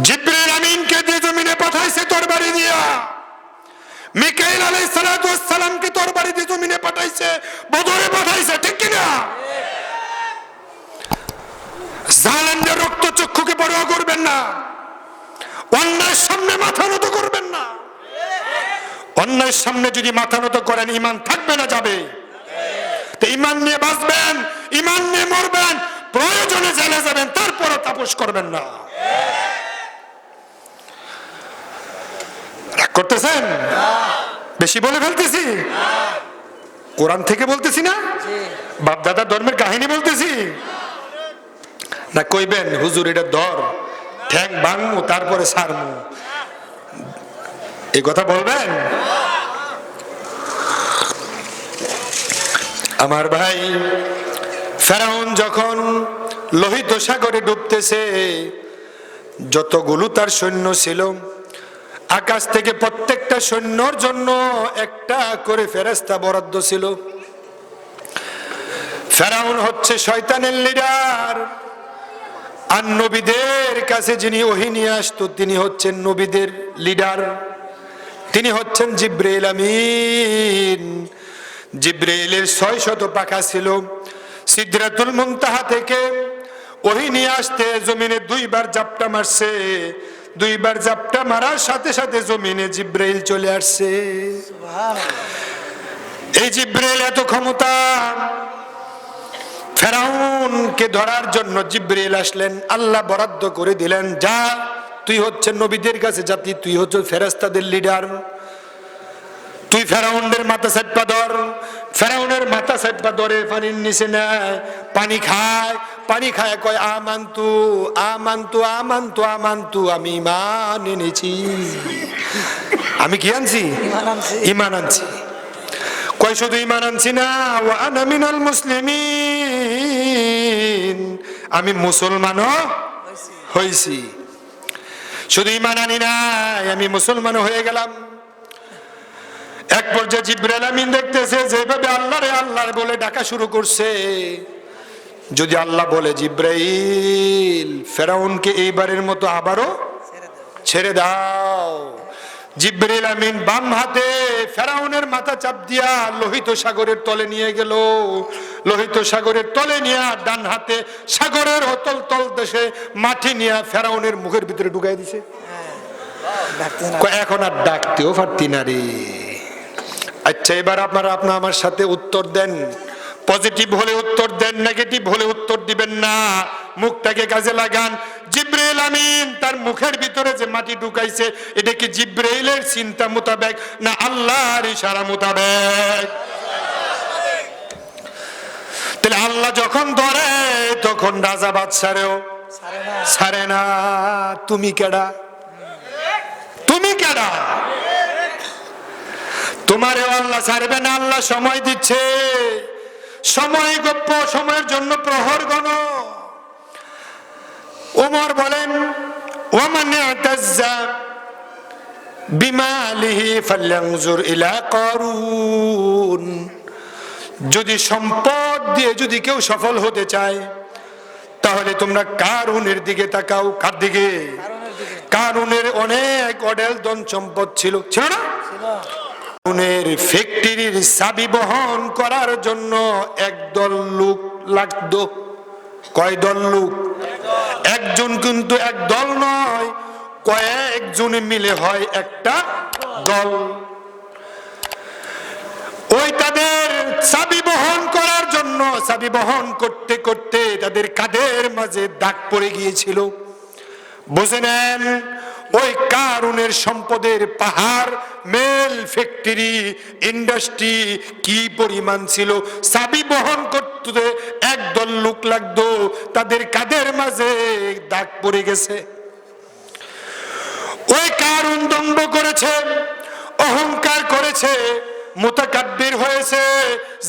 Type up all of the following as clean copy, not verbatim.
জিবরিল আমিনকে দিয়ে জমিনে পাঠাইছে তরবারি দিয়া, মিকাইল আলাইহিস সালাতু ওয়াস সালামকে তরবারি দিয়ে জমিনে পাঠাইছে, বদরে পাঠাইছে, ঠিক কি না? জালেমদের রক্ত চক্ষুকে পরোয়া করবেন না, অন্যায়ের সামনে মাথা নত করবেন না। অন্যায়ের সামনে যদি মাথা নত করেন ঈমান থাকবে না, যাবে। তো ঈমান নিয়ে বাঁচবেন, ঈমান নিয়ে মরবেন, প্রয়োজনে জেলে যাবেন, তারপরে তাপস করবেন না। রাগ করতেছেন? বেশি বলে ফেলতেছি? কোরআন থেকে বলতেছি না, বাপ দাদা ধর্মের কাহিনী বলতেছি না? কইবেন হুজুর এটা ধর, ঠ্যাং ভাঙমু তারপরে সারমু, এই কথা বলবেন? আমার ভাই, ফেরাউন যখন লোহিত সাগরে ডুবতেছে, যতগুলো তার সৈন্য ছিল, আকাশ থেকে প্রত্যেকটা সৈন্যর জন্য একটা করে ফেরেশতা বরাদ্দ ছিল। ফেরাউন হচ্ছে শয়তানের লিডার, আর নবীদের কাছে যিনি ওহী নিয়ে আসতো তিনি হচ্ছেন নবীদের লিডার, তিনি হচ্ছেন জিবরাইল আমিন। জিবরাইলের 600 পাখা ছিল। সিদরাতুল মুনতাহা থেকে ওহী নিয়ে আসতে জমিনে 2 বার জাপটা মারছে, 2 বার জাপটা মারার সাথে সাথে জমিনে জিবরাইল চলে আসছে। এই জিবরাইল এত ক্ষমতা, ফেরাউনকে ধরার জন্য জিবরাইল আসলেন, আল্লাহ বরাদ্দ করে দিলেন, যা তুই হচ্ছে নবীদের কাছে জাতি, তুই হচ্ছে ফেরেশতাদের লিডার, তুই ফেরাউনের মাথা চাপা ধর। ফেরাউনের মাথা চাপা ধরে পানির নিচে নেয়, পানি খায়, পানি খায় কয় আমান্তু আমান্তু আমান্তু আমান্তু, আমি ঈমান এনেছি। আমি কি আনছি? ঈমান আনছি। কয় শুধু ঈমান আনছি না, ওয়া আনা মিনাল মুসলিমিন, আমি মুসলমানও হইছি। শুধু ঈমান আনি নাই, আমি মুসলমান হয়ে গেলাম। এক পর্যায়ে জিবরাইল আমিন দেখতেছে যেভাবে আল্লাহরে আল্লাহ বলে ডাকা শুরু করছে, যদি আল্লাহ বলে জিবরাইল ফেরাউনকে এইবারের মতো আবারও ছেড়ে দাও, জিবরাইল আমিন বাম হাতে ফেরাউনের মাথা চাপ দিয়া লোহিত সাগরের তলে নিয়ে গেল। লোহিত সাগরের তলে নিয়ে ডান হাতে সাগরের অতল তল দেশে মাটি নিয়ে ফেরাউনের মুখের ভিতরে ঢুকাই দিছে। এখন আর ডাকতেও পারতি না রে। আচ্ছা, এবার আপনারা আমার সাথে উত্তর দেন। পজিটিভ হলে উত্তর দেন, নেগেটিভ হলে উত্তর দিবেন না। মুখটাকে কাজে লাগান। জিবরাইল আমিন তার মুখের ভিতরে যে মাটি ঢুকাইছে, এটা কি জিবরাইলের চিন্তা মোতাবেক না আল্লাহর ইশারা মোতাবেক? তাহলে আল্লাহ যখন ধরে তখন রাজা বাদশারেও ছাড়ে না। তুমি কেডা? তুমি কেডা? তোমারেও আল্লাহ ছাড়বে না। আল্লাহ সময় দিচ্ছে, সময় গপ্প, সময়ের জন্য প্রহর গণ। ওমর বলেন, ওমান ইতাজ্জা বিমালিহি ফালয়ানজুর ইলা কারুন, যদি সম্পদ দিয়ে যদি কেউ সফল হতে চায় তাহলে তোমরা কারুনের দিকে তাকাও। কার দিকে? কারুনের অনেক অডেল ধন সম্পদ ছিল, ছিল না? কারুনের ফ্যাক্টরির চাবি বহন করার জন্য একদল লোক লাগতো। কয় দল লোক? একজন, কিন্তু এক দল নয়, কয়েকজন মিলে হয় একটা দল। ওই তাদের চাবি বহন করার জন্য, চাবি বহন করতে করতে তাদের কাঁধের মাঝে দাগ পড়ে গিয়েছিল। বুঝে নেন, ওই কারুনের সম্পদের পাহাড়, মেল ফ্যাক্টরি, ইন্ডাস্ট্রি কি পরিমাণ ছিল। চাবি বহন করতে একদল লোক লাগতো, তাদের কাঁধের মাঝে দাগ পড়ে গেছে। ওই কারুন দম্ভ করেছে, অহংকার করেছে, মুতাকাব্বির হয়েছে,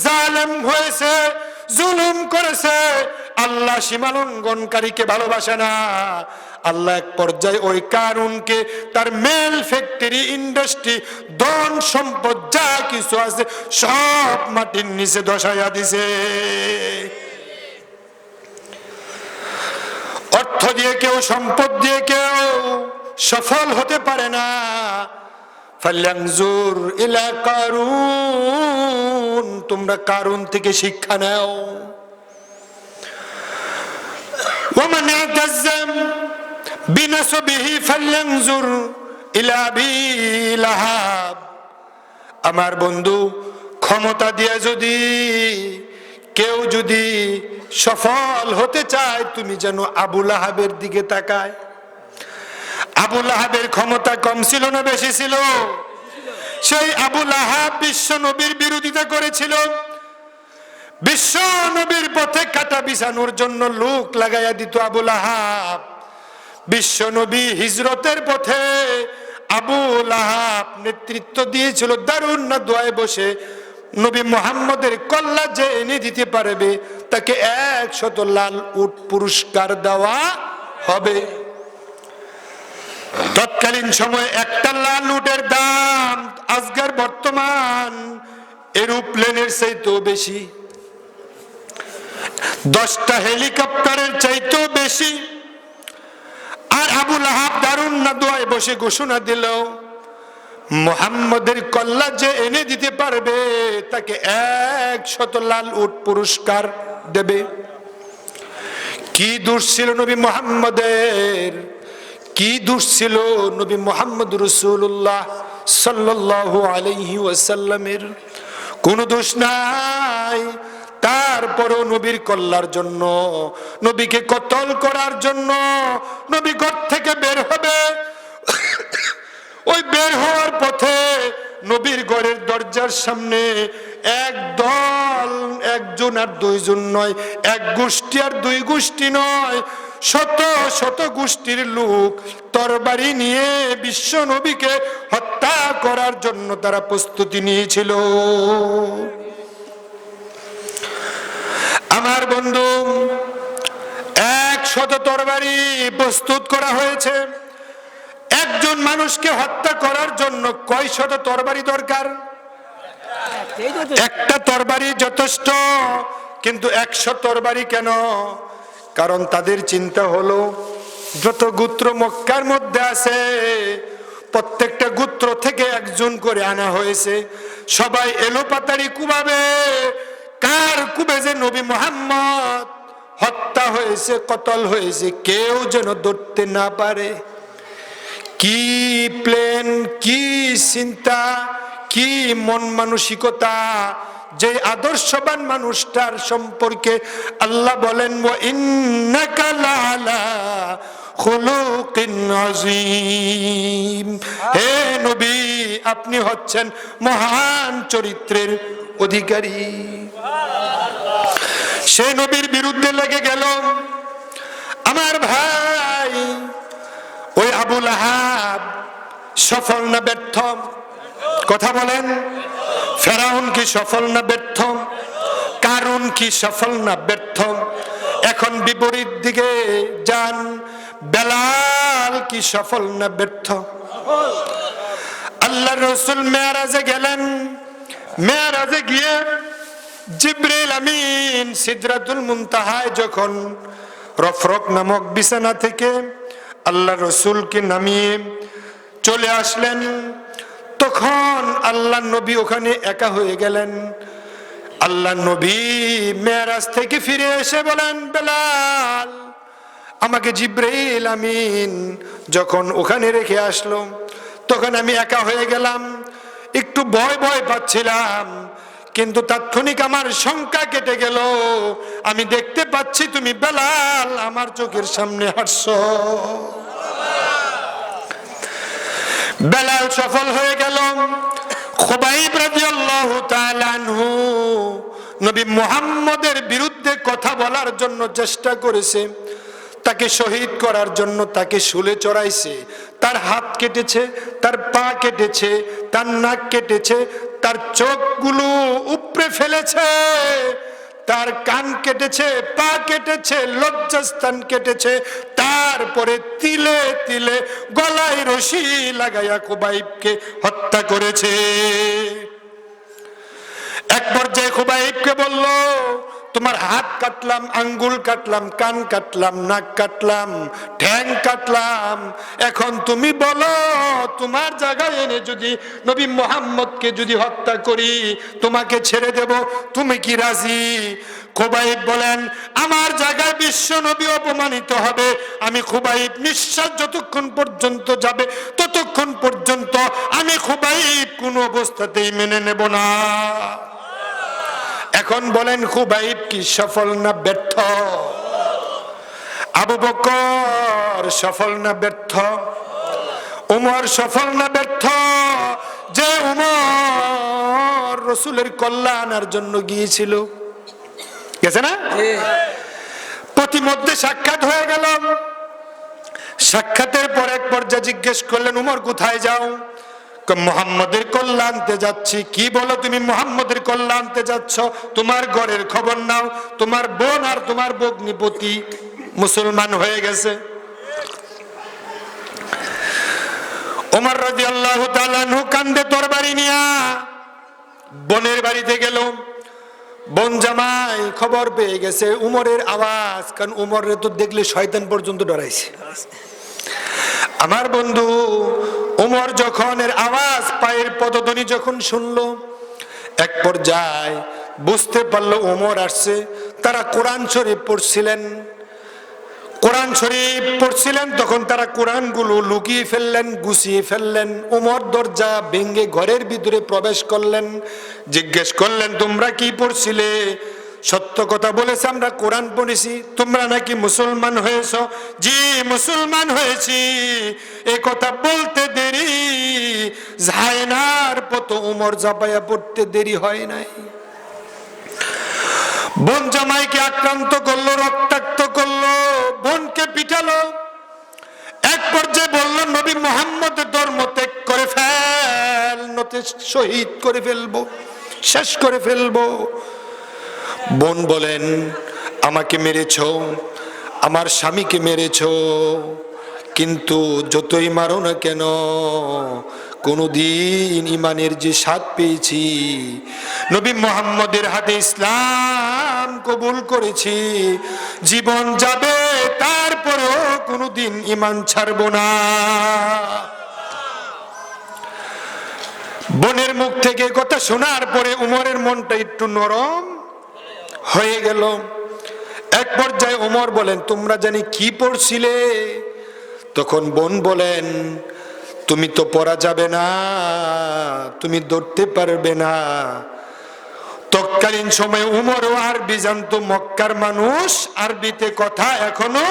জালেম হয়েছে, জুলুম করেছে। আল্লাহ সীমালঙ্ঘনকারীকে ভালোবাসে না। আল্লাহ এক পর্যায়ে ওই কারুনকে তার মেল ফ্যাক্টরি, ইন্ডাস্ট্রি, ধন সম্পদ যা কিছু আছে সব মাটির নিচে ধসাইয়া দিছে। অর্থ দিয়ে কেউ, সম্পদ দিয়ে কেউ সফল হতে পারে না। ফালয়ানজুর ইলা কারুন, তোমরা কারুন থেকে শিক্ষা নাও। ওয়ামান ইয়াতাযাম বিনাসবিহি ফালয়ানজুর ইলা আবি লাহাব। আমার বন্ধু, ক্ষমতা দিয়ে যদি কেউ যদি সফল হতে চায়, তুমি যেন আবু লাহাবের দিকে তাকায়। আবু লাহাবের ক্ষমতা কম ছিল না বেশি ছিল? সেই আবু লাহাব বিশ্ব নবীর বিরোধিতা করেছিল। বিশ্ব নবীর পথে কাটা বিছানোর জন্য লোক লাগাইয়া দিত আবু লাহাব। বিশ্ব নবী হিজরতের পথে আবু লাহাব নেতৃত্ব দিয়েছিল। দারুন না দোয়ায় বসে, নবী মুহাম্মদের কল্লা যে এনে দিতে পারবে তাকে 100 লাল উট পুরস্কার দেওয়া হবে। তৎকালীন সময়ে একটা লাল উটের দাম আজকের বর্তমান এরোপ্লেনের চাইতেও বেশি, 10টা হেলিকপ্টারের চাইতেও বেশি। আর আবু লাহাব দারুন না দোয়ায় বসে ঘোষণা দিল, মুহাম্মদের কল্লা যে এনে দিতে পারবে তাকে 100 লাল উট পুরস্কার দেবে। কি দোষ ছিল নবী মুহাম্মদের? কি দোষ ছিল নবী মুহাম্মদ রাসূলুল্লাহ সাল্লাল্লাহু আলাইহি ওয়াসাল্লামের? কোন দোষ নাই। তারপরও নবীর কল্যাণের জন্য, নবীকে কতল করার জন্য নবী ঘর থেকে বের হবে। ওই বের হওয়ার পথে নবীর ঘরের দরজার সামনে এক দল, একজন আর দুইজন নয়, এক গোষ্ঠী আর দুই গোষ্ঠী নয়, শত শত গোষ্ঠীর লোক তরবারি নিয়ে বিশ্ব নবীকে হত্যা করার জন্য তারা প্রস্তুতি নিয়েছিল। আমার বন্ধু, 100 তরবারি প্রস্তুত করা হয়েছে। একজন মানুষকে হত্যা করার জন্য কয় শত তরবারি দরকার? একটা তরবারি যথেষ্ট, কিন্তু 100 তরবারি কেন? কারণ তাদের চিন্তা হলো, যত গোত্র মক্কার মধ্যে আছে প্রত্যেকটা গোত্র থেকে একজন করে আনা হয়েছে। সবাই এলোপাতাড়ি কুবাবে, কার কুবে যে নবী মুহাম্মদ হত্যা হয়েছে, কতল হয়েছে, কেউ যেন ধরতে না পারে। কি প্ল্যান, কি চিন্তা, কি মন মানসিকতা! যে আদর্শবান মানুষটার সম্পর্কে আল্লাহ বলেন, ওয়া ইন্নাকা লাআলা খুলুকিন আযীম। হে নবী, আপনি হচ্ছেন মহান চরিত্রের অধিকারী। সে নবীর বিরুদ্ধে লেগে গেল। আমার ভাই, ওই আবু লাহাব সফল না ব্যর্থ? কথা বলেন। ফেরাউন কি সফল না ব্যর্থ? কারুন কি সফল না ব্যর্থ? এখন বিপরীত দিকে যান, বেলাল কি সফল না ব্যর্থ? আল্লাহর রাসূল মেরাজে গেলেন। মেরাজে গিয়ে জিবরিল আমিন সিদরাতুল মুনতাহায় যখন রফরক নামক বিছানা থেকে আল্লাহ রসুলকে নামিয়ে চলে আসলেন, তখন আল্লাহ নবী ওখানে একা হয়ে গেলেন। আল্লাহ নবী মেরাজ থেকে ফিরে এসে বলেন, বেলাল, আমাকে জিবরাইল আমিন যখন ওখানে রেখে আসলো, তখন আমি একা হয়ে গেলাম, একটু ভয় ভয় পাচ্ছিলাম, কিন্তু তাৎক্ষণিক আমার শঙ্কা কেটে গেল। আমি দেখতে পাচ্ছি তুমি বেলাল আমার চোখের সামনে হাঁটছো। বেলাল সফল হয়ে গেল। খুবাইব রাদিয়াল্লাহু তাআলা আনহু নবী মুহাম্মদের বিরুদ্ধে কথা বলার জন্য চেষ্টা করেছে, তাকে শহীদ করার জন্য তাকে শুলে চড়াইছে, তার হাত কেটেছে, তার পা কেটেছে, তার নাক কেটেছে, তার চোখগুলো উপড়ে ফেলেছে, তার কান কেটেছে, পা কেটেছে, লজ্জাস্থান কেটেছে, তারপরে তিলে তিলে গলায় রশি লাগাইয়া খুবাইবকে হত্যা করেছে। এক পর্যায়ে খুবাইবকে বলল, তোমার হাত কাটলাম, আঙ্গুল কাটলাম, কান কাটলাম, নাক কাটলাম, ঠ্যাং কাটলাম, এখন তুমি বলো তোমার জায়গায় এনে যদি নবী মুহাম্মদকে যদি হত্যা করি তোমাকে ছেড়ে দেব, তুমি কি রাজি? খুবাইব বলেন, আমার জায়গায় বিশ্ব নবী অপমানিত হবে, আমি খুবাইব নিঃশ্বাস যতক্ষণ পর্যন্ত যাবে ততক্ষণ পর্যন্ত আমি খুবাইব কোন অবস্থাতেই মেনে নেব না। এখন বলেন খুবাইব কি সফল না ব্যর্থ? আবু বকর সফল না ব্যর্থ? উমর সফল না ব্যর্থ? যে উমর রাসূলের কল্যাণের জন্য গিয়েছিল, গেছে না? প্রতিমধ্যে সাক্ষাৎ হয়ে গেল। সাক্ষাতের পর এক পর্যায়ে জিজ্ঞেস করলেন, উমর কোথায় যাও? মুহাম্মদের কল্যাণ আনতে যাচ্ছি। কি বলো তুমি মুহাম্মদের কল্যাণ আনতে যাচ্ছ? তোমার ঘরের খবর নাও, তোমার বোন আর তোমার ভগ্নিপতি মুসলমান হয়ে গেছে। ওমর রাদিয়াল্লাহু তাআলা আনহু কান্দে তরবারি নিয়া বোনের বাড়িতে গেল। বোন জামাই খবর পেয়ে গেছে উমরের আওয়াজ, কারণ উমরের তো দেখলে শয়তান পর্যন্ত ডরাইছে। আমার বন্ধু উমর যখন এর আওয়াজ, পায়ের পদধ্বনি যখন শুনলো, এক পর্যায়ে বুঝতে পারলো উমর আসছে। তারা কোরআন শরীফ পড়ছিলেন, কোরআন শরীফ পড়ছিলেন, তখন তারা কোরআনগুলো লুকিয়ে ফেললেন, গুছিয়ে ফেললেন। উমর দরজা ভেঙে ঘরের ভিতরে প্রবেশ করলেন, জিজ্ঞেস করলেন, তোমরা কি পড়ছিলে? সত্য কথা বলেছে, আমরা কোরআন পড়েছি। তোমরা নাকি মুসলমান হয়েছ? জি মুসলমান হয়েছি। এ কথা বলতে দেরি যায় না, আর পত উমর জাপায়া পড়তে দেরি হয় নাই। বোন জামাইকে আক্রান্ত করলো, রক্তাক্ত করলো, বোনকে পিটালো। এক পর্যায়ে বলল, নবী মুহাম্মদের ধর্ম ত্যাগ করে ফেল, নতে শহীদ করে ফেলবো, শেষ করে ফেলবো। বোন বলেন, আমাকে মেরেছ, আমার স্বামীকে মেরেছ, কিন্তু যতই মারো না কেন কোনদিন ইমানের যে স্বাদ পেয়েছি, নবী মুহাম্মদের হাতে ইসলাম কবুল করেছি, জীবন যাবে তারপরেও কোনদিন ইমান ছাড়ব না। বোনের মুখ থেকে কথা শোনার পরে উমরের মনটা একটু নরম হয়ে গেল। এক পর্যায়ে উমর বলেন, তোমরা জানি কি পড়ছিলে? তখন বোন বলেন, তুমি তো পড়া যাবে না, তুমি ধরতে পারবে না। তৎকালীন সময় উমরও আরবি জানতো, মক্কার মানুষ আরবিতে কথা এখনো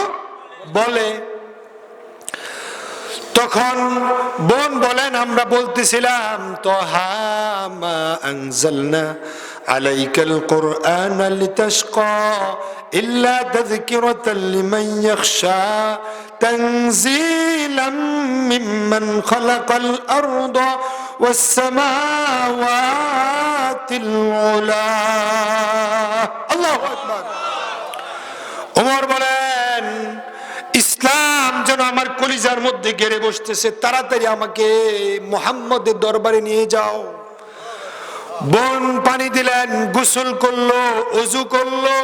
বলে। তখন বোন বলেন, আমরা বলতেছিলাম, তাহা মা আনজালনা আলাইকাল কুরআনা লিতাশকা ইল্লা তাযকিরাতাল লিমান ইয়াখশা তানজিলাম মিম্মান খালাকাল আরদা ওয়াস সামাওয়াতিল উলা। আল্লাহু আকবার। ওমর বলেন, ইসলাম যেন আমার কলিজার মধ্যে গেড়ে বসতেছে, তাড়াতাড়ি আমাকে মুহাম্মদের দরবারে নিয়ে যাও। বোন পানি দিলেন, গোসল করলো, ওযু করলো।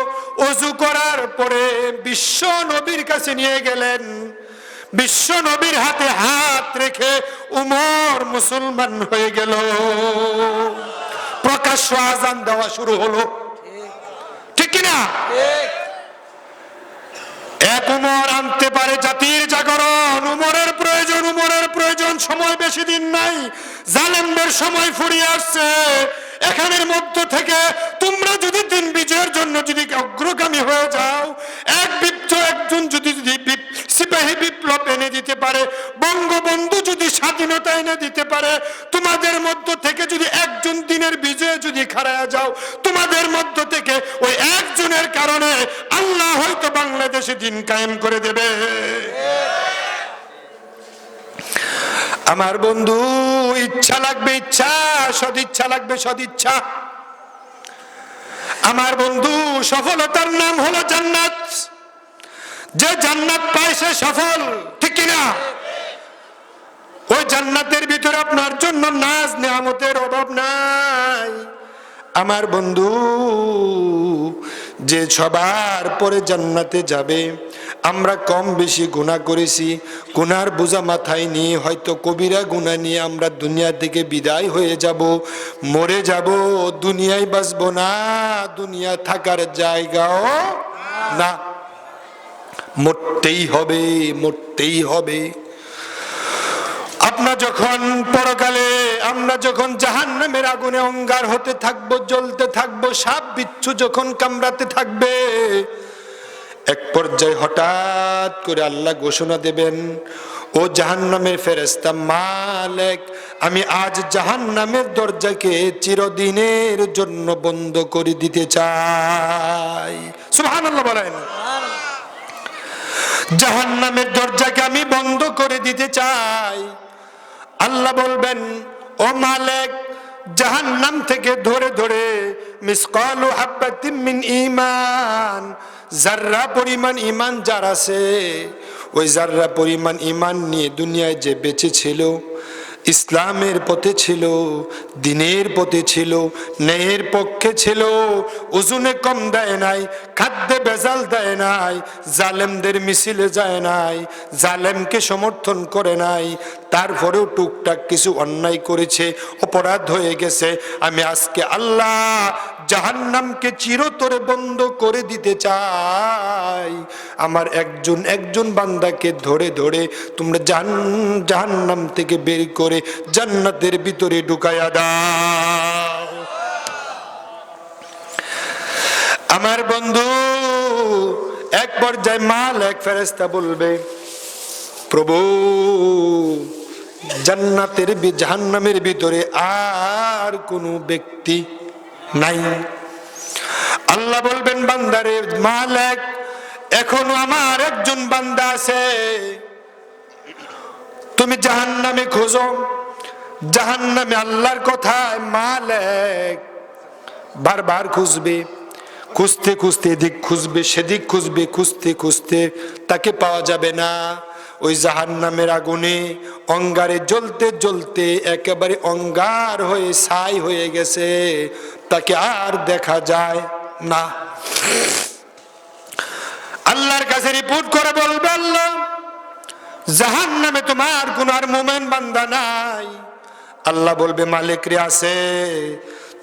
ওযু করার পরে বিশ্ব নবীর কাছে নিয়ে গেলেন। বিশ্ব নবীর হাতে হাত রেখে উমর মুসলমান হয়ে গেল। প্রকাশ্য আযান দেওয়া শুরু হলো, ঠিক কিনা? এক উমর আনতে পারে জাতির জাগরণ। উমরের প্রয়োজন, উমরের প্রয়োজন। সময় বেশি দিন নাই, জালেমদের সময় ফুরিয়ে আসছে। এখানের মধ্য থেকে তোমরা যদি দিন বিজয়ের জন্য যদি অগ্রগামী হয়ে যাও, একজন যদি সিপাহী বিপ্লব এনে দিতে পারে, বঙ্গবন্ধু যদি স্বাধীনতা এনে দিতে পারে, তোমাদের মধ্য থেকে যদি একজন দিনের বিজয়ে যদি খাড়ায়া যাও, তোমাদের মধ্য থেকে ওই একজনের কারণে আল্লাহ হয়তো বাংলাদেশে দিন কায়েম করে দেবে। আমার বন্ধু, ইচ্ছা লাগবে ইচ্ছা, সদিচ্ছা লাগবে সদিচ্ছা। আমার বন্ধু, সফলতার নাম হলো জান্নাত। যে জান্নাত পায় সে সফল, ঠিক কিনা? ওই জান্নাতের ভিতরে আপনার জন্য নাজ নেয়ামতের অভাব নাই। আমার বন্ধু, যে সবার পরে জান্নাতে যাবে, আমরা কম বেশি গুনাহ করেছি, গুনার বোঝা মাথায় নিয়ে হয়তো কবিরা গুনাহ নিয়ে আমরা দুনিয়া থেকে বিদায় হয়ে যাব, মরে যাব, দুনিয়ায় বাঁচব না, দুনিয়া থাকার জায়গাও না, মরতেই হবে, মরতেই হবে। আপনার যখন পরকালে আমরা যখন জাহান্নামের আগুনে অঙ্গার হতে থাকবো, জ্বলতে থাকবো, সাপ বিচ্ছু যখন কামড়াতে থাকবে, এক পর্যায়ে হঠাৎ করে আল্লাহ ঘোষণা দেবেন, ও জাহান্নামের ফেরেশতা মালিক, আমি আজ জাহান্নামের দরজাকে চিরদিনের জন্য বন্ধ করে দিতে চাই। সুবহানাল্লাহ বলেন। জাহান্নামের দরজাকে আমি বন্ধ করে দিতে চাই। আল্লাহ বলবেন, ও মালিক, জাহান্নাম থেকে ধরে ধরে মিসকালু হাব্বাতিম মিন ঈমান, যাররা পরিমাণ ঈমান যার আছে, ওই যাররা পরিমাণ ঈমান নিয়ে দুনিয়ায় যে বেঁচে ছিল, ইসলামের পথে ছিল, দ্বীনের পথে ছিল, ন্যায়ের পক্ষে ছিল, ওজনে কম দেয় নাই, খাদ্যে ভেজাল দেয় নাই, জালেমদের মিছিলে যায় নাই, জালেমকে সমর্থন করে নাই, তারপরেও টুকটাক কিছু অন্যায় করেছে, অপরাধ হয়ে গেছে, আমি আজকে আল্লাহ জাহান্নামকে চিরতরে বন্ধ করে দিতে চাই। আমার একজন একজন বান্দাকে ধরে ধরে তোমরা জাহান্নাম থেকে বের করে জান্নাতের ভিতরে ঢুকায়া দাও। আমার বন্ধু, এক পর্যায়ে মালিক ফেরেশতা বলবে, প্রভু, জান্নাতের জাহান্নামের ভিতরে আর কোনো ব্যক্তি নাই। আল্লাহ বলবেন, বান্দারে, মালিক, এখনো আমার একজন বান্দা আছে, তুমি জাহান্নামে খোঁজো। জাহান্নামে আল্লাহর কথায় মালিক বারবার খুঁজবে, খুঁজতে খুঁজতে এদিক খুঁজবে, সেদিক খুঁজবে, খুঁজতে খুঁজতে তাকে পাওয়া যাবে না। ওই জাহান্নামের আগুনে অঙ্গারে জ্বলতে জ্বলতে একেবারে অঙ্গার হয়ে ছাই হয়ে গেছে, তাকে আর দেখা যায় না। আল্লাহর কাছে রিপোর্ট করে বলবে, আল্লাহ, জাহান্নামে তোমার কোন আর মুমিন বান্দা নাই। আল্লাহ বলবে, মালিক রে, আছে।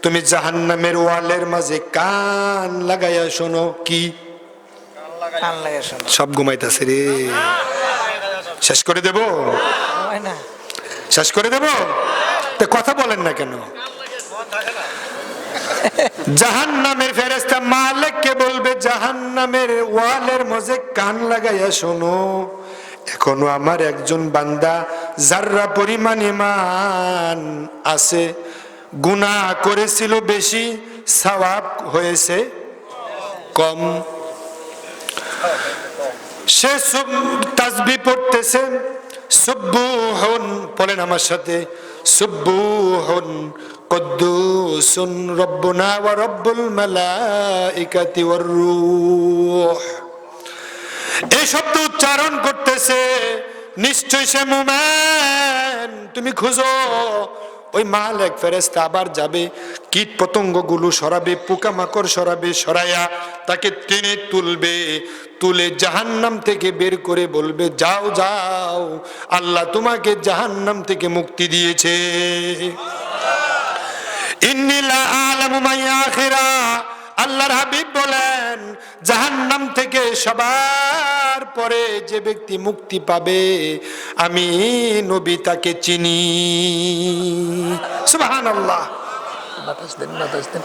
তুমি জাহান্নামের ওয়ালের মাঝে কান লাগাইয়া শোনো। কি কান লাগাইয়া শোনো? সব ঘুমাইতাছে রে। শেষ করে দেব? শেষ করে দেব? তো কথা বলেন না কেন? জাহান্নামের ফেরেশতা মালিককে বলবে, জাহান্নামের ওয়ালের মাঝে কান লাগাইয়া শোনো, এখনো আমার একজন বান্দা যাররা পরিমাণ ঈমান আছে, গুনাহ করেছিল বেশি, সওয়াব হয়েছে কম। সে তাসবিহ পড়তেছে, সুবহুন, বলেন আমার সাথে, সুবহুন কুদ্দুসুন রব্বুনা ওয়া রব্বুল মালাইকাতি ওয়ার রূহ, এই শব্দ উচ্চারণ করতেছে। নিশ্চয় সে মুমিন। তুমি খুঁজো। ওই মালিক ফেরেশতা আবার যাবে, কীট পতঙ্গ গুলো সরাবে, পোকামাকড় সরাবে, সরাইয়া তাকে টেনে তুলবে, তুলে জাহান্নাম থেকে বের করে বলবে, যাও যাও, আল্লাহ তোমাকে জাহান্নাম থেকে মুক্তি দিয়েছে। ইন্নী লা আ'লামু মা আখিরা, আল্লাহর হাবিব বলেন, জাহান্নাম থেকে সবার পরে যে ব্যক্তি মুক্তি পাবে, আমি নবী তাকে চিনি। সুবহানাল্লাহ। বাতাস দেন, বাতাস দেন,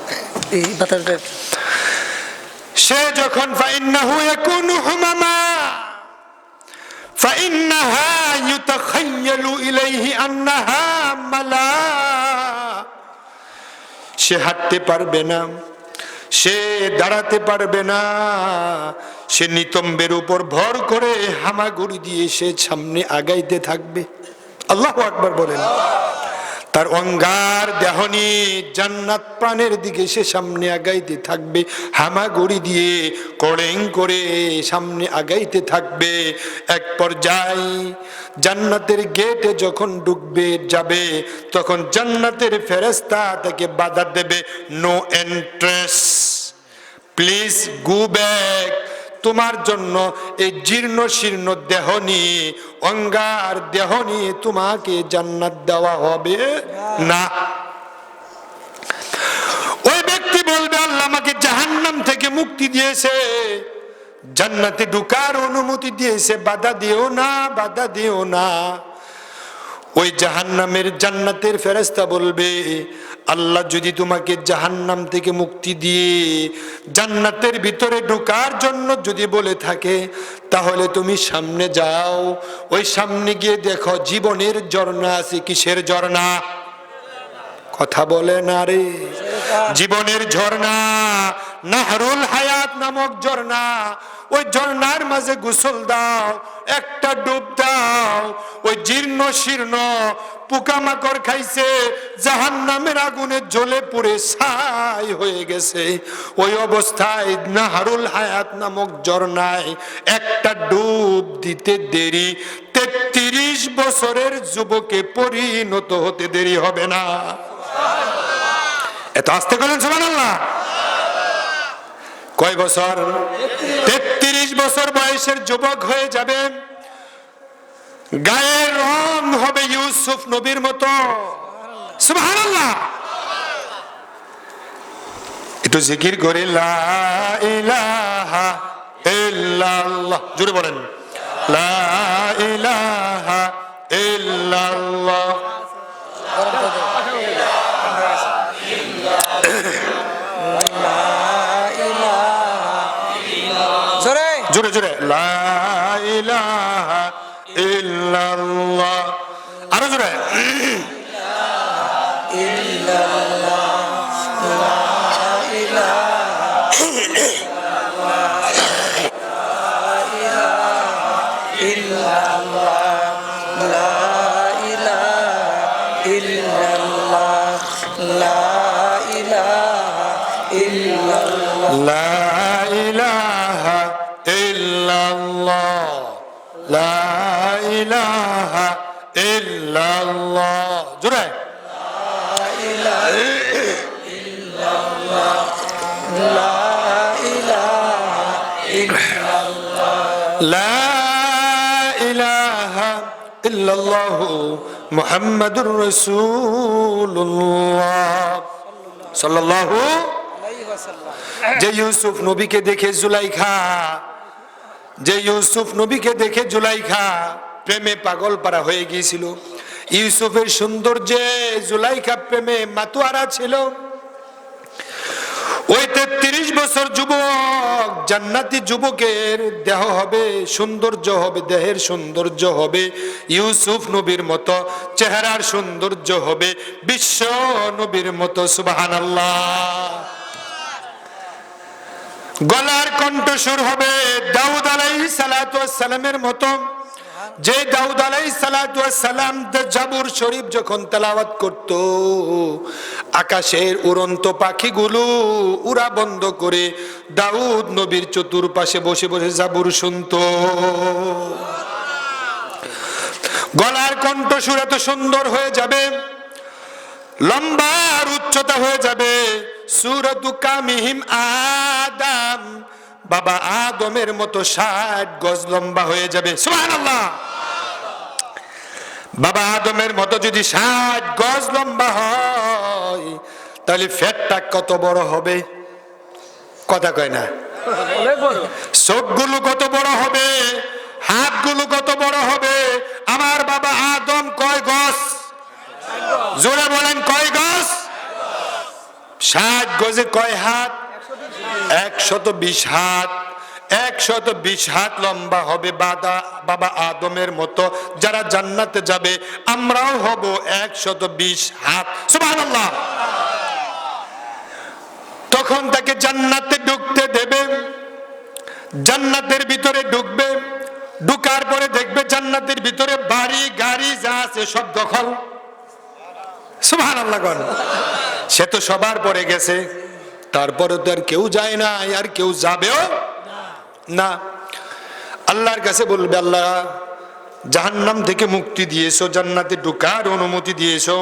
এই বাতাস দেন। সে যখন ফাইন্নাহু ইয়াকুনু হুমামা ফাইন্নাহা ইউতাখায়্যালু ইলাইহি আন্নাহা মালা, সে হাঁটতে পারবে না, সে দাঁড়াতে পারবে না, সে নিতম্বের উপর ভর করে হামাগুড়ি দিয়ে সে সামনে আগাইতে থাকবে। আল্লাহু আকবার বলেন। তার অঙ্গার দেহ নিয়ে জান্নাত প্রাণের দিকে সে সামনে আগাইতে থাকবে, হামাগুড়ি দিয়ে কড়েং করে সামনে আগাইতে থাকবে। এক পর্যায়ে জান্নাতের গেটে যখন ঢুকবে যাবে, তখন জান্নাতের ফেরেশতা তাকে বাধা দেবে, no entrance, please go back. তোমার জন্য এই জীর্ণ শীর্ণ দেহ নিয়ে, অঙ্গার দেহ নিয়ে তোমাকে জান্নাত দেওয়া হবে না। ওই ব্যক্তি বলবে, আল্লাহ আমাকে জাহান্নাম থেকে মুক্তি দিয়েছে, জান্নাতে ঢোকার অনুমতি দিয়েছে, বাধা দিও না, বাধা দিও না। ওই জাহান্নামের জান্নাতের ফেরেশতা বলবে, আল্লাহ যদি তোমাকে জাহান্নাম থেকে মুক্তি দিয়ে জান্নাতের ভিতরে ঢোকার জন্য যদি বলে থাকে, তাহলে তুমি সামনে যাও। ওই সামনে গিয়ে দেখো জীবনের ঝর্ণা আছে। কিসের ঝর্ণা? কথা বলে না রে। জীবনের ঝর্ণা, নাহরুল হায়াত নামক ঝর্ণা। ওই ঝর্ণার মাঝে গোসল দাও, একটা ডুব দাও। ওই জীর্ণ শীর্ণ পোকামাকড় খাইছে, জাহান্নামের আগুনে জ্বলে পুড়ে ছাই হয়ে গেছে, ওই অবস্থায় নাহরুল হায়াত নামক ঝর্ণায় একটা ডুব দিতে দেরি 33 বছরের যুবকে পরিণত হতে দেরি হবে না। এত আস্তে করেন সুবহানাল্লাহ। কয় বছর? 33 বছর বয়সের যুবক হয়ে যাবে, গায়ের রং হবে ইউসুফ নবীর মতো। সুবহানাল্লাহ। একটু জিকির করে লা ইলাহা ইল্লাল্লাহ, জোরে বলেন লা ইলাহা ইল্লাল্লাহ। জোরে জোরে লা ইলাহা ইল্লাল্লাহ। আরো জোরে জোরে মুহাম্মাদুর রাসূলুল্লাহ সাল্লাল্লাহু আলাইহি ওয়াসাল্লাম। যে ইউসুফ নবীকে দেখে জুলাইখা প্রেমে পাগল পারা হয়ে গিয়েছিল। ইউসুফের সৌন্দর্যে জুলাইখা প্রেমে মাতোয়ারা ছিল। ওই 33 বছর যুবক, জান্নাতি যুবকের দেহ হবে, সৌন্দর্য হবে, দেহের সৌন্দর্য হবে ইউসুফ নবীর মতো, চেহারার সৌন্দর্য হবে বিশ্ব নবীর মতো। সুবহানাল্লাহ। গলার কণ্ঠস্বর হবে দাউদ আলাইহিস সালাতু ওয়াস সালামের মতো। যে দাউদ আলাইহিস সালাতু ওয়াস সালাম জাবুর শরীফ যখন তেলাওয়াত করত, আকাশের উড়ন্ত পাখিগুলো উড়া বন্ধ করে দাউদ নবীর চতুর্পাশে বসে বসে জাবুর শুনতো। গলার কণ্ঠস্বর এত সুন্দর হয়ে যাবে, লম্বার উচ্চতা হয়ে যাবে। সূরাতু কামিহিম আদম, বাবা আদমের মতো 60 গজ লম্বা হয়ে যাবে। সুবহানাল্লাহ। বাবা আদমের মতো যদি 60 গজ লম্বা হয়, তাহলে ফেটটা কত বড় হবে? কথা কয় না। চোখগুলো কত বড় হবে, হাতগুলো কত বড় হবে। আমার বাবা আদম কয় গজ? জোরে বলেন কয় গজ? 60 গজে কয় হাত? 120 হাত। 120 হাত লম্বা হবে বাবা আদমের মতো। যারা জান্নাতে যাবে আমরাও হব 120 হাত। সুবহানাল্লাহ। তখন তাকে জান্নাতে ঢুকতে দেবে, জান্নাতের ভিতরে ঢুকবে। ঢুকার পরে দেখবে জান্নাতের ভিতরে বাড়ি গাড়ি যা আছে সব দখল। সুবহানাল্লাহ। সে তো সবার পরে গেছে, তারপরে তো আর কেউ যায় না, আর কেউ যাবেও না। আল্লাহর কাছে বলবে, আল্লাহ জাহান্নাম থেকে মুক্তি দিয়েছো, জান্নাতে ঢোকার অনুমতি দিয়েছো,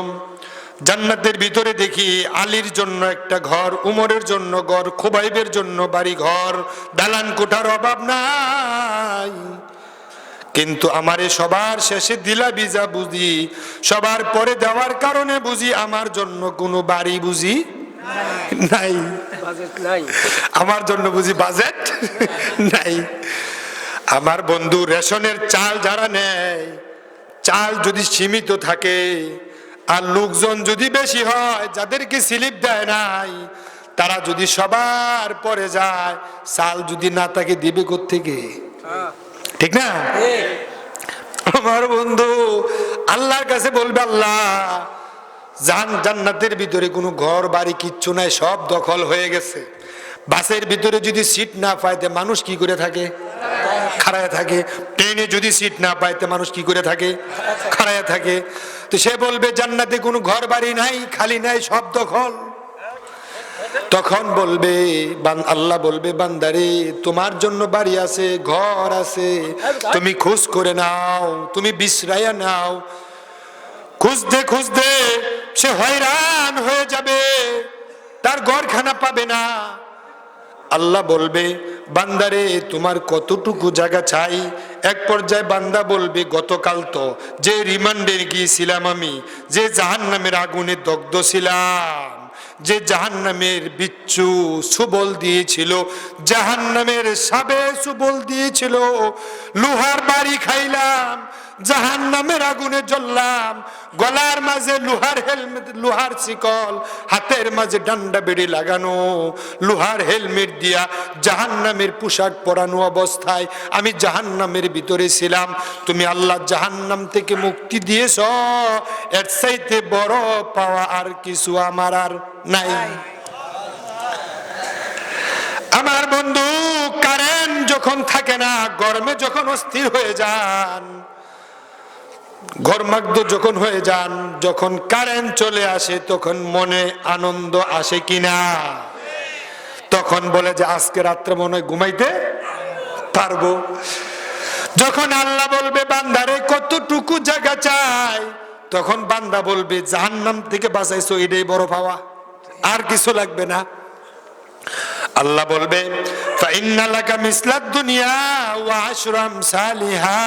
জান্নাতের ভিতরে দেখি আলীর জন্য একটা ঘর, উমরের জন্য ঘর, খুবাইবের জন্য বাড়ি ঘর, দালান কোঠার অভাব নাই। কিন্তু আমারে সবার শেষে দিলা বিজা বুঝি, সবার পরে দেওয়ার কারণে বুঝি আমার জন্য কোনো বাড়ি বুঝি নাই, আমার জন্য বুঝি বাজেট নাই। আমার বন্ধু, রেশনের চাল যারা নেয়, চাল যদি সীমিত থাকে আর লোকজন যদি বেশি হয়, যাদেরকে স্লিপ দেয় নাই, তারা যদি সবার পরে যায়, চাল যদি না থাকে দিবে কোত্থেকে? ঠিক না? আমার বন্ধু আল্লাহর কাছে বলবে, আল্লাহ জান্নাতের ভিতরে কোনো ঘর বাড়ি কিচ্ছু নাই, সব দখল হয়ে গেছে। বাসের ভিতরে যদি সিট না পাইতে মানুষ কি করে থাকে? খাড়ায় থাকে। ট্রেনে যদি সিট না পাইতে মানুষ কি করে থাকে? খাড়ায় থাকে। তো সে বলবে জান্নাতে কোনো ঘর বাড়ি নাই, খালি নাই, সব দখল। তখন বলবে আল্লাহ বলবে, বান্দারে তোমার জন্য বাড়ি আছে, ঘর আছে, তুমি খোঁজ করে নাও, তুমি বিশ্রায়া নাও। খুঁজতে খুঁজতে সে হয়রান হয়ে যাবে, তার ঘরখানা পাবে না। আল্লাহ বলবে, বান্দারে তোমার কতটুকু জায়গা চাই? এক পর্যায়ে বান্দা বলবে, গতকাল তো যে রিমান্ডে গিয়েছিলাম আমি, যে জাহান্নামের আগুনে দগ্ধ ছিলাম, যে জাহান্নামের বিচ্ছু সুবল দিয়েছিল, জাহান্নামের সাবে সুবল দিয়েছিল, লোহার বাড়ি খাইলাম, জাহান্নামের আগুনে জ্বললাম, গলার মাঝে লোহার হেলমেট, লোহার শিকল, হাতের মাঝে ডান্ডা বেড়ি লাগানো, লোহার হেলমেট দিয়া জাহান্নামের পোশাক পরানো অবস্থায় আমি জাহান্নামের ভিতরে ছিলাম। তুমি আল্লাহ জাহান্নাম থেকে মুক্তি দিয়েছ, এর চাইতে বড় পাওয়া আর কিছু আমার আর নাই। আমার বন্ধু, কারেন্ট যখন থাকে না, গরমে যখন অস্থির হয়ে যান, ঘর্মাক্ত যখন হয়ে যান, যখন কারেন্ট চলে আসে, তখন মনে আনন্দ আসে কিনা? তখন বলে যে আজকে রাত্রে মনে হয় ঘুমাইতে পারবো। যখন আল্লাহ বলবে বান্দারে কতটুকু জায়গা চাই, তখন বান্দা বলবে জাহান্নাম থেকে বাঁচাইছো, এটাই বড় পাওয়া, আর কিছু লাগবে না। আল্লাহ বলবে, ফাইন্না লাকা মিসলাদ দুনিয়া ওয়া আশরা আমসালিহা।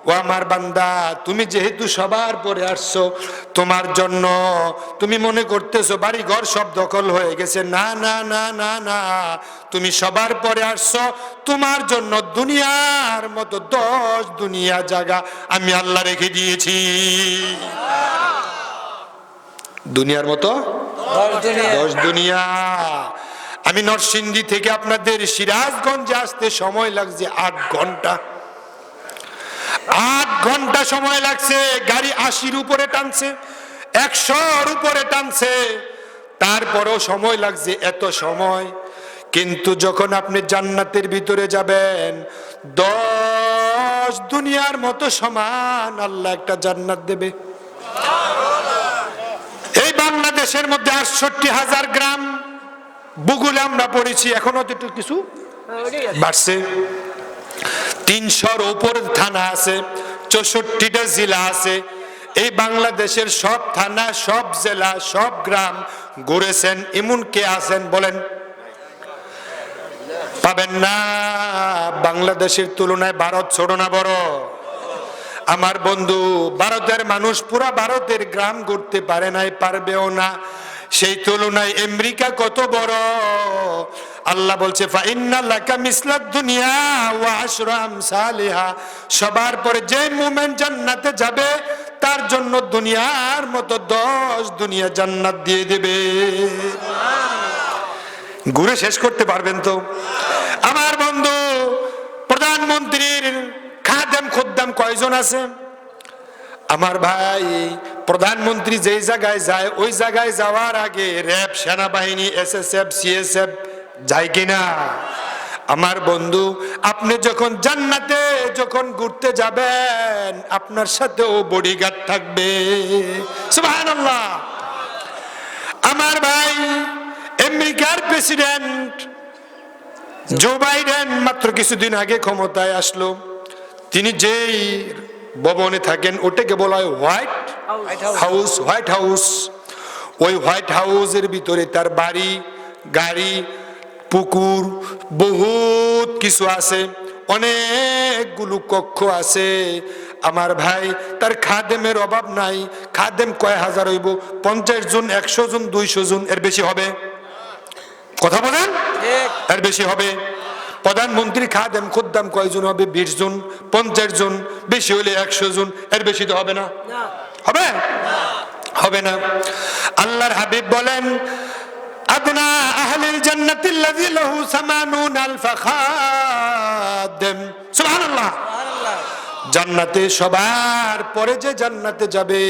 ও আমার বান্দা, তুমি যেহেতু সবার পরে আসছো, তোমার জন্য তুমি মনে করতেছো বাড়ি ঘর সব দখল হয়ে গেছে। না না না না না, তুমি সবার পরে আসছো, তোমার জন্য দুনিয়ার মতো 10 দুনিয়া জায়গা আমি আল্লাহ রেখে দিয়েছি। দুনিয়ার মতো 10 দুনিয়া। আমি নরসিংদী থেকে আপনাদের সিরাজগঞ্জে আসতে সময় লাগছে 8 ঘন্টা। 8 ঘন্টা সময় লাগছে। গাড়ি 80-র উপরে টানছে, 100-র উপরে টানছে, তারপরেও সময় লাগছে এত সময়। কিন্তু যখন আপনি জান্নাতের ভিতরে যাবেন, 10 দুনিয়ার মতো সমান আল্লাহ একটা জান্নাত দেবে। এই বাংলাদেশের মধ্যে 68,000 গ্রাম, ভূগোলে আমরা পড়েছি, এখনো তো একটু কিছু বাড়ছে। 300-র উপরে থানা আছে, 64টা জেলা আছে। এই বাংলাদেশের সব থানা, সব জেলা, সব গ্রাম ঘুরেছেন, এমন কে আছেন বলেন? পাবেন না। বাংলাদেশের তুলনায় ভারত ছোট না বড়? আমার বন্ধু, ভারতের মানুষ পুরা ভারতের গ্রাম ঘুরতে পারে নাই, পারবেও না। সেই তুলনায় আমেরিকা কত বড়! আল্লাহ বলছে, ফাইন্না লাকা মিসলাদ দুনিয়া ওয়া আশরা আমসালিহা। সবার পরে যে মুমিন জান্নাতে যাবে, তার জন্য দুনিয়ার মতো 10 দুনিয়া জান্নাত দিয়ে দেবে। ঘুরে শেষ করতে পারবেন তো? আমার বন্ধু, প্রধানমন্ত্রীর খাদেম খুদ্দাম কয়জন আছে? আমার ভাই, প্রধানমন্ত্রী যেই জায়গায় যায়, ওই জায়গায় যাওয়ার আগে র্যাব, সেনাবাহিনী, SSF, CSF যায় কিনা? আমার বন্ধু, আপনি যখন জান্নাতে যখন ঘুরতে যাবেন, আপনার সাথেও বডিগার্ড থাকবে। সুবহানাল্লাহ। আমার ভাই, আমেরিকার প্রেসিডেন্ট জো বাইডেন মাত্র কিছুদিন আগে ক্ষমতায় আসলো। তিনি যেই ভবনে থাকেন, ওটাকে বলা হয় হোয়াইট হাউস, হোয়াইট হাউস। ওই হোয়াইট হাউসের ভিতরে তার বাড়ি, গাড়ি, পুকুর, বহুত কিছু আছে, অনেকগুলো কক্ষ আছে। আমার ভাই, তার খাদেমের অভাব নাই। খাদেম কয় হাজার হইব? 50 জন, 100 জন, 200 জন, এর বেশি হবে? কথা বলেন, এর বেশি হবে? প্রধানমন্ত্রী খাদেম খুদ্দাম কয়জন হবে? 20 জন, 50 জন, বেশি হলে 100 জন, এর বেশি তো হবে না। হবে? হবে না। আল্লাহর হাবিব বলেন, আদনা আহলিল জান্নাতিল্লাযী লাহু 80 আলফ খাদেম। সুবহানাল্লাহ। জান্নাতে সবার পরে যে জান্নাতে যাবে,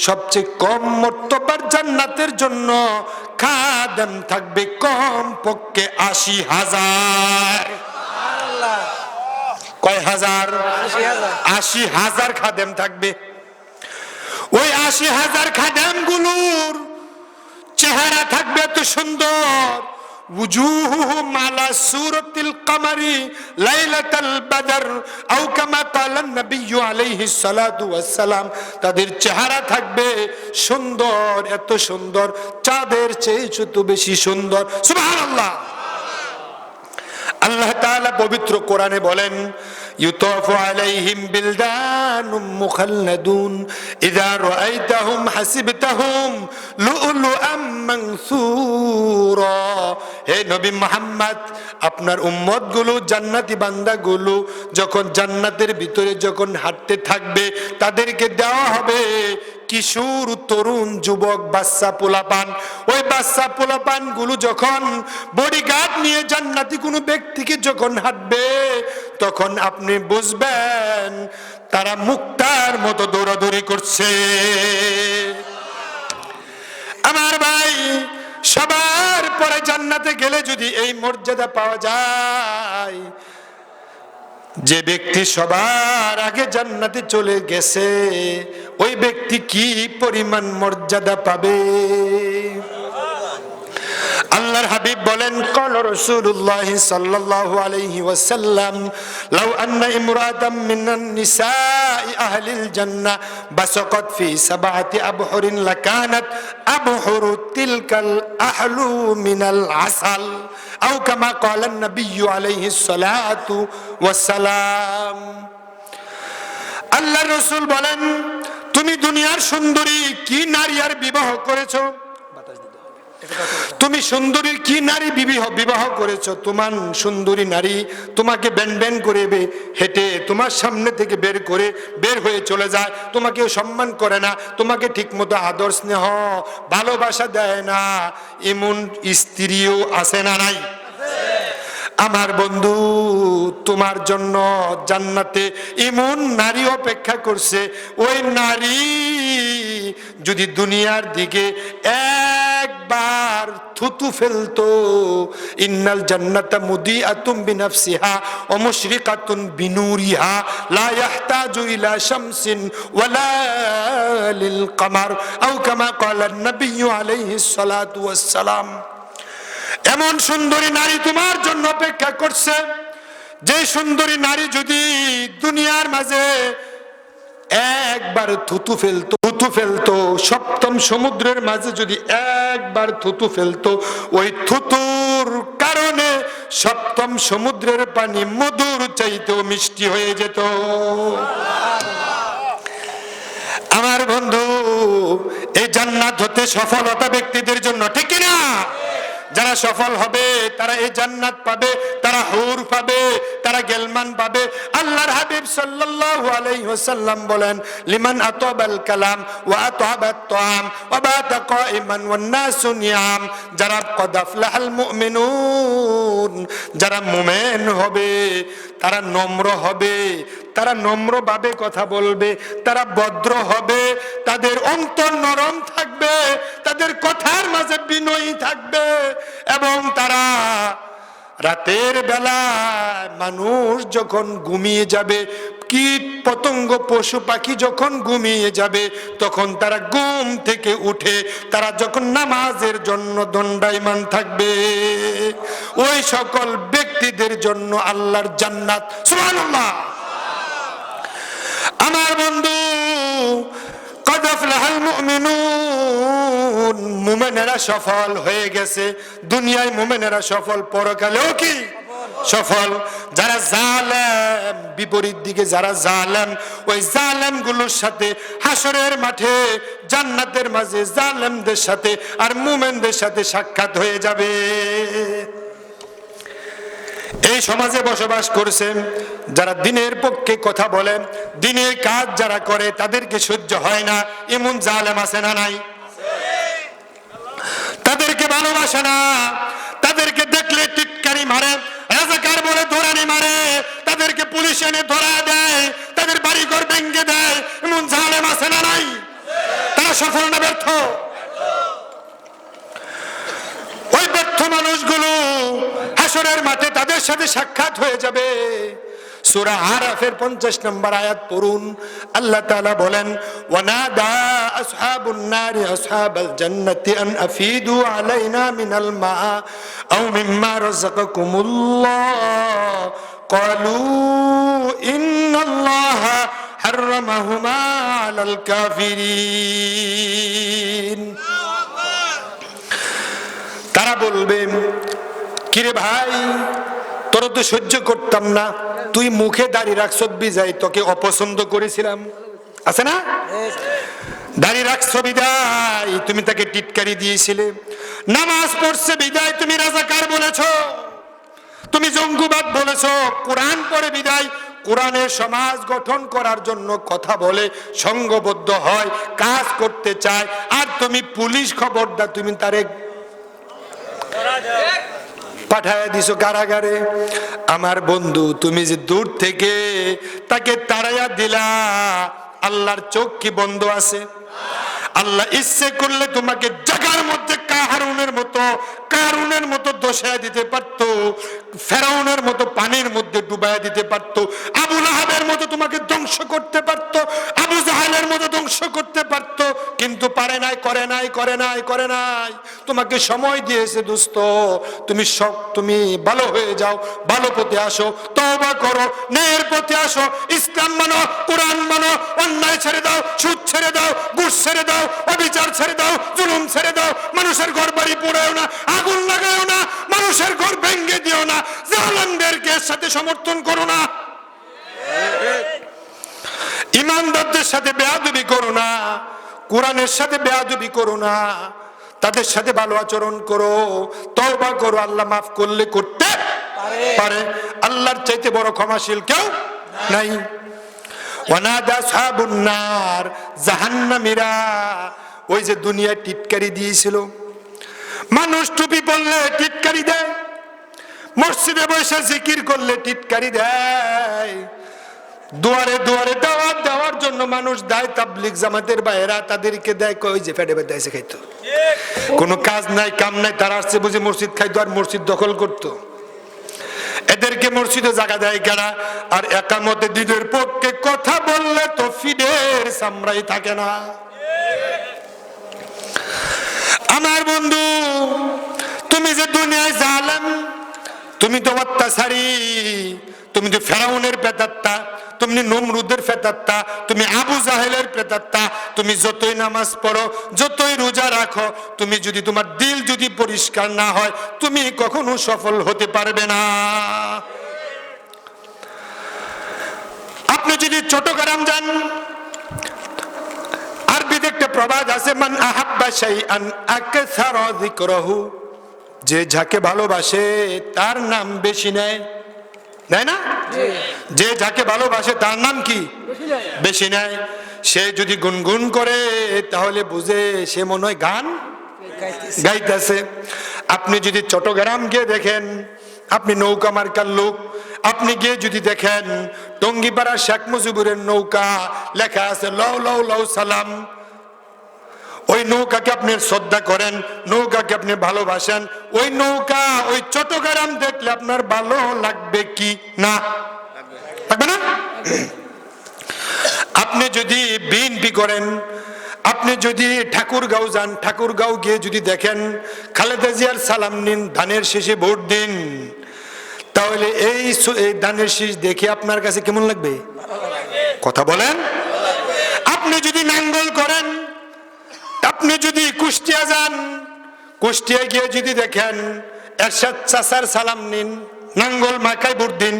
সবচেয়ে কম মর্তবার জান্নাতের জন্য খাদেম থাকবে কম পক্ষে 80,000। কয় হাজার? 80,000 খাদেম থাকবে। ওই 80,000 খাদেম গুলোর চেহারা থাকবে এত সুন্দর, উজুহুহুম আলা সূরাতিল কমারি লাইলাতাল বদর আও কামা ক্বালান নবী আলাইহিস সালাতু ওয়াস সালাম। তাদের চেহারা থাকবে সুন্দর, এত সুন্দর, চাঁদের চেয়ে যত বেশি সুন্দর। সুবহানাল্লাহ। আল্লাহ তাআলা পবিত্র কোরআনে বলেন, ইউতাফু আলাইহিম বিলদানুম মুখাল্লাদুন ইযা রাআইতাহুম হাসিবতাহুম লুলুআম মানসুরা। হে নবী মুহাম্মদ, আপনার উম্মতগুলো, জান্নাতি বান্দাগুলো যখন জান্নাতের ভিতরে যখন হাঁটতে থাকবে, তাদেরকে দেওয়া হবে কিশোর, তরুণ, যুবক, বাচ্চা পোলাপান। ওই বাচ্চা পোলাপান গুলো যখন বডিগার্ড নিয়ে জান্নাতি কোনো ব্যক্তিকে যখন হাঁটবে, তখন আপনি বুঝবেন তারা মুক্তার মতো দৌড়াদৌড়ি করছে। আমার ভাই, সবার পরে জান্নাতে গেলে যদি এই মর্যাদা পাওয়া যায়, যে ব্যক্তি সবার আগে জান্নাতে চলে গেছে, ওই ব্যক্তি কি পরিমাণ মর্যাদা পাবে? আল্লাহর হাবিব বলেন, ক্বালা রাসূলুল্লাহ সাল্লাল্লাহু আলাইহি ওয়াসাল্লাম, লাউ আন্না ইমরাতাম মিনান নিসাই আহলিল জান্নাহ বাসাকাত ফি সাবআতি আবহুরিন লাকানাত আবহুরু তিলকাল আহলু মিনাল আসাল আও কামা ক্বালা নবী আলাইহিস সালাতু ওয়াস সালাম। আল্লাহর রাসূল বলেন, তুমি দুনিয়ার সুন্দরী কি নারী আর বিবাহ করেছো? তুমি সুন্দরীর কি নারী বিবাহ করেছো? তোমার সুন্দরী নারী তোমাকে ব্যান ব্যান করে হেঁটে তোমার সামনে থেকে বের হয়ে চলে যায়, তোমাকে সম্মান করে না, তোমাকে ঠিক মতো আদর স্নেহ ভালোবাসা দেয় না, এমন স্ত্রীও আছে না নাই? আমার বন্ধু, তোমার জন্য জান্নাতে এমন নারী অপেক্ষা করছে। ওই নারী যদি দুনিয়ার দিকে একবার থুতু ফেলতো, ইন্নাল জান্নাতা মুদিআতুম বিনাফসিহা ওয়া মুশরিকাতুন বিনুরিহা লা ইয়াহতাজু ইলা শামসিন ওয়ালা লিল কমার আও কামা ক্বালা নবী আলাইহিস সালাতু ওয়াস সালাম। এমন সুন্দরী নারী তোমার জন্য অপেক্ষা করছে, যে সুন্দরী নারী যদি দুনিয়ার মাঝে একবার থুতু ফেলতো, সপ্তম সমুদ্রের মাঝে যদি একবার থুতু ফেলতো, ওই থুতুর কারণে সপ্তম সমুদ্রের পানি মধুর চাইতেও মিষ্টি হয়ে যেত। আমার বন্ধু, এই জান্নাত হতে সফলতা ব্যক্তিদের জন্য, ঠিক কিনা? যারা সফল হবে তারা এই জান্নাত পাবে, তারা হুর পাবে, তারা গেলমান পাবে। আল্লাহর হাবিব সাল্লাল্লাহু আলাইহি ওয়াসাল্লাম বলেন, লিমান আতাবাল কালাম ওয়া আতাবাত তাআম ওয়া বাতা কাইমান ওয়ান নাসু নিয়াম। যারা কদ আফলাহাল মুমিনুন, যারা মুমিন হবে, তারা নম্র হবে, তারা নম্রভাবে কথা বলবে, তারা ভদ্র হবে, তাদের অন্তর নরম থাকবে, তাদের কথার মাঝে বিনয়ী থাকবে, এবং তারা রাতের বেলা মানুষ যখন ঘুমিয়ে যাবে, কীট পতঙ্গ পশু পাখি যখন ঘুমিয়ে যাবে, তখন তারা ঘুম থেকে উঠে তারা যখন নামাজের জন্য দণ্ডায়মান থাকবে, ওই সকল ব্যক্তিদের জন্য আল্লাহর জান্নাত। সুবহানাল্লাহ। আমার বন্ধু, কদ আফলাহাল মুমিনুন, মুমিনেরা সফল হয়ে গেছে। দুনিয়ায় মুমিনেরা সফল, পরকালেও কি সফল। যারা জালেম, বিপরীত দিকে যারা জালেম, ওই জালেম গুলোর সাথে হাসরের মাঠে জান্নাতের মাঝে জালেমদের সাথে আর মুমিনদের সাথে সাক্ষাৎ হয়ে যাবে। এই সমাজে বসবাস করছেন যারা দিনের পক্ষে কথা বলেন, দিনের কাজ যারা করে তাদেরকে সহ্য হয় না, এমন জালেম আছে না নাই? তাদেরকে ভালোবাসে না, তাদেরকে দেখলে টিটকারি মারে, রাজাকার বলে ধরানি মারে, তাদেরকে পুলিশ এনে ধরা দেয়, তাদের বাড়িঘর ভেঙে দেয়, এমন জালেম আছে না নাই? তারা সফল না ব্যর্থ? ওই ব্যর্থ মানুষগুলো হাসরের মাঠে তাদের সাথে সাক্ষাৎ হয়ে যাবে। সূরা আরাফের 50 নম্বর আয়াত পড়ুন। আল্লাহ তাআলা বলেন, ওয়ানাদা আসহাবুন নারি আসহাবাল জান্নাতি আন আফিদু আলাইনা মিনাল মা আও মিম্মা রাযাকাকুমুল্লাহ ক্বালু ইন্নাল্লাহা হাররামাহুমা আলাল কাফিরিন। তারা বলবে, কিরে ভাই, তোরা তো সহ্য করতাম না, তুই মুখে দাঁড়িয়ে রাখছ বিজাই, তোকে অপছন্দ করেছিলাম, আছে না? দাঁড়িয়ে রাখছ বিদায় তুমি তাকে টিটকারি দিয়েছিলে, নামাজ পড়ছে বিদায় তুমি রাজাকার বলেছ, তুমি জঙ্গিবাদ বলেছ, কোরআন পড়ে বিদায় কোরআনের সমাজ গঠন করার জন্য কথা বলে সংঘবদ্ধ হয়, কাজ করতে চায়, আর তুমি পুলিশ খবরদার তুমি তারে পাঠায় দিছো কারাগারে। আমার বন্ধু, তুমি যে দূর থেকে তাকে তাড়াইয়া দিলা, আল্লাহর চোখ কি বন্ধ আছে? আল্লাহ ইচ্ছে করলে তোমাকে জায়গার মধ্যে কারুনের মতো দোষায় দিতে পারত, ফেরাউনের মতো পানির মধ্যে ডুবাইয়া দিতে পারত, আবু লাহাবের মতো তোমাকে ধ্বংস করতে পারত, আবু জাহেলের মতো ধ্বংস করতে পারত, কিন্তু পারে নাই, করে নাই। তোমাকে সময় দিয়েছে দোস্ত, তুমি ভালো হয়ে যাও, ভালো পথে আসো, তওবা করো, ন্যায়ের পথে আসো, ইসলাম মানো, কোরআন মানো, অন্যায় ছেড়ে দাও, সুদ ছেড়ে দাও, ঘুষ ছেড়ে দাও, অবিচার ছেড়ে দাও, জুলুম ছেড়ে দাও, মানুষের ঘর বাড়ি পোড়াও না, আগুন লাগাও না, মানুষের ঘর ভেঙে দিও না, জালেমদেরকে সাথে সমর্থন করো না, ইমানদারদের সাথে বেয়াদবি করো না, কোরআনের সাথে বেয়াদবি করো না, তাদের সাথে ভালো আচরণ করো, তওবা করো, আল্লাহ মাফ করলে করতে পারে। আল্লাহর চাইতে বড় ক্ষমাশীল কেউ নাই। ওয়ানাদা আসহাবুন নার, জাহান্নামীরা ওই যে দুনিয়ায় টিটকারি দিয়েছিল, মানুষ টুপি পরলে টিটকারি দেয়, মসজিদে বসে জিকির করলে টিটকারি দেয়, দুয়ারে দুয়ারে দাওয়াত দেওয়ার জন্য মানুষ দেয়, তাবলীগ জামাতের বাইরা তাদেরকে দেয়, কই যে ফেটে ফেটে এসে খাইতো, কোনো কাজ নাই কাম নাই, তারা আসছে বুঝি মসজিদ খাইতো আর মসজিদ দখল করতো। এদেরকে মসজিদে জায়গা দেয় কেনা? আর একামতে দিনের পক্ষে কথা বললে তো ফিডের সামরাই থাকে না। আমার বন্ধু, তুমি যে দুনিয়ায় জালেম, তুমি তো অত্যাচারী, তুমি তো ফেরাউনের প্রেতাত্মা, তুমি নমরুদের প্রেতাত্মা, তুমি আবু জাহেলের প্রেতাত্মা, তুমি যতই নামাজ পড়ো, যতই রোজা রাখো, তুমি যদি তোমার দিল যদি পরিষ্কার না হয়, তুমি কখনো সফল হতে পারবে না। আপনি যদি চট্টগ্রাম যান, আরবিতে একটা প্রবাদ আছে, মান আহাব্বা শাইআন আকসারা যিকরাহু, যে যাকে ভালোবাসে তার নাম বেশি নেয়, নেয় না? যে যাকে ভালোবাসে তার নাম কি বেশি নেয়। সে যদি গুনগুন করে তাহলে বুঝে সে মনে হয় গান গাইতেছে। আপনি যদি চট্টগ্রাম গিয়ে দেখেন, আপনি নৌকা মার্কার লোক, আপনি গিয়ে যদি দেখেন টঙ্গিপাড়া শেখ মুজিবুরের নৌকা লেখা আছে লও লও লও সালাম, ওই নৌকাকে আপনি শ্রদ্ধা করেন, নৌকাকে আপনি ভালোবাসেন, ওই নৌকা ওই চট্টগ্রাম দেখলে আপনার ভালো লাগবে কি না? লাগবে না? আপনি যদি বিএনপি করেন, আপনি যদি ঠাকুরগাঁও যান, ঠাকুরগাঁও গিয়ে যদি দেখেন খালেদা জিয়ার সালাম নিন, ধানের শীষে ভোট দিন, তাহলে এই ধানের শীষ দেখে আপনার কাছে কেমন লাগবে? কথা বলেন। আপনি যদি নাঙ্গল করেন, কুষ্টিয়ায় গিয়ে যদি দেখেন এরশাদ চাচার সালাম নিন, নাঙ্গল মাকায় ভোট দিন,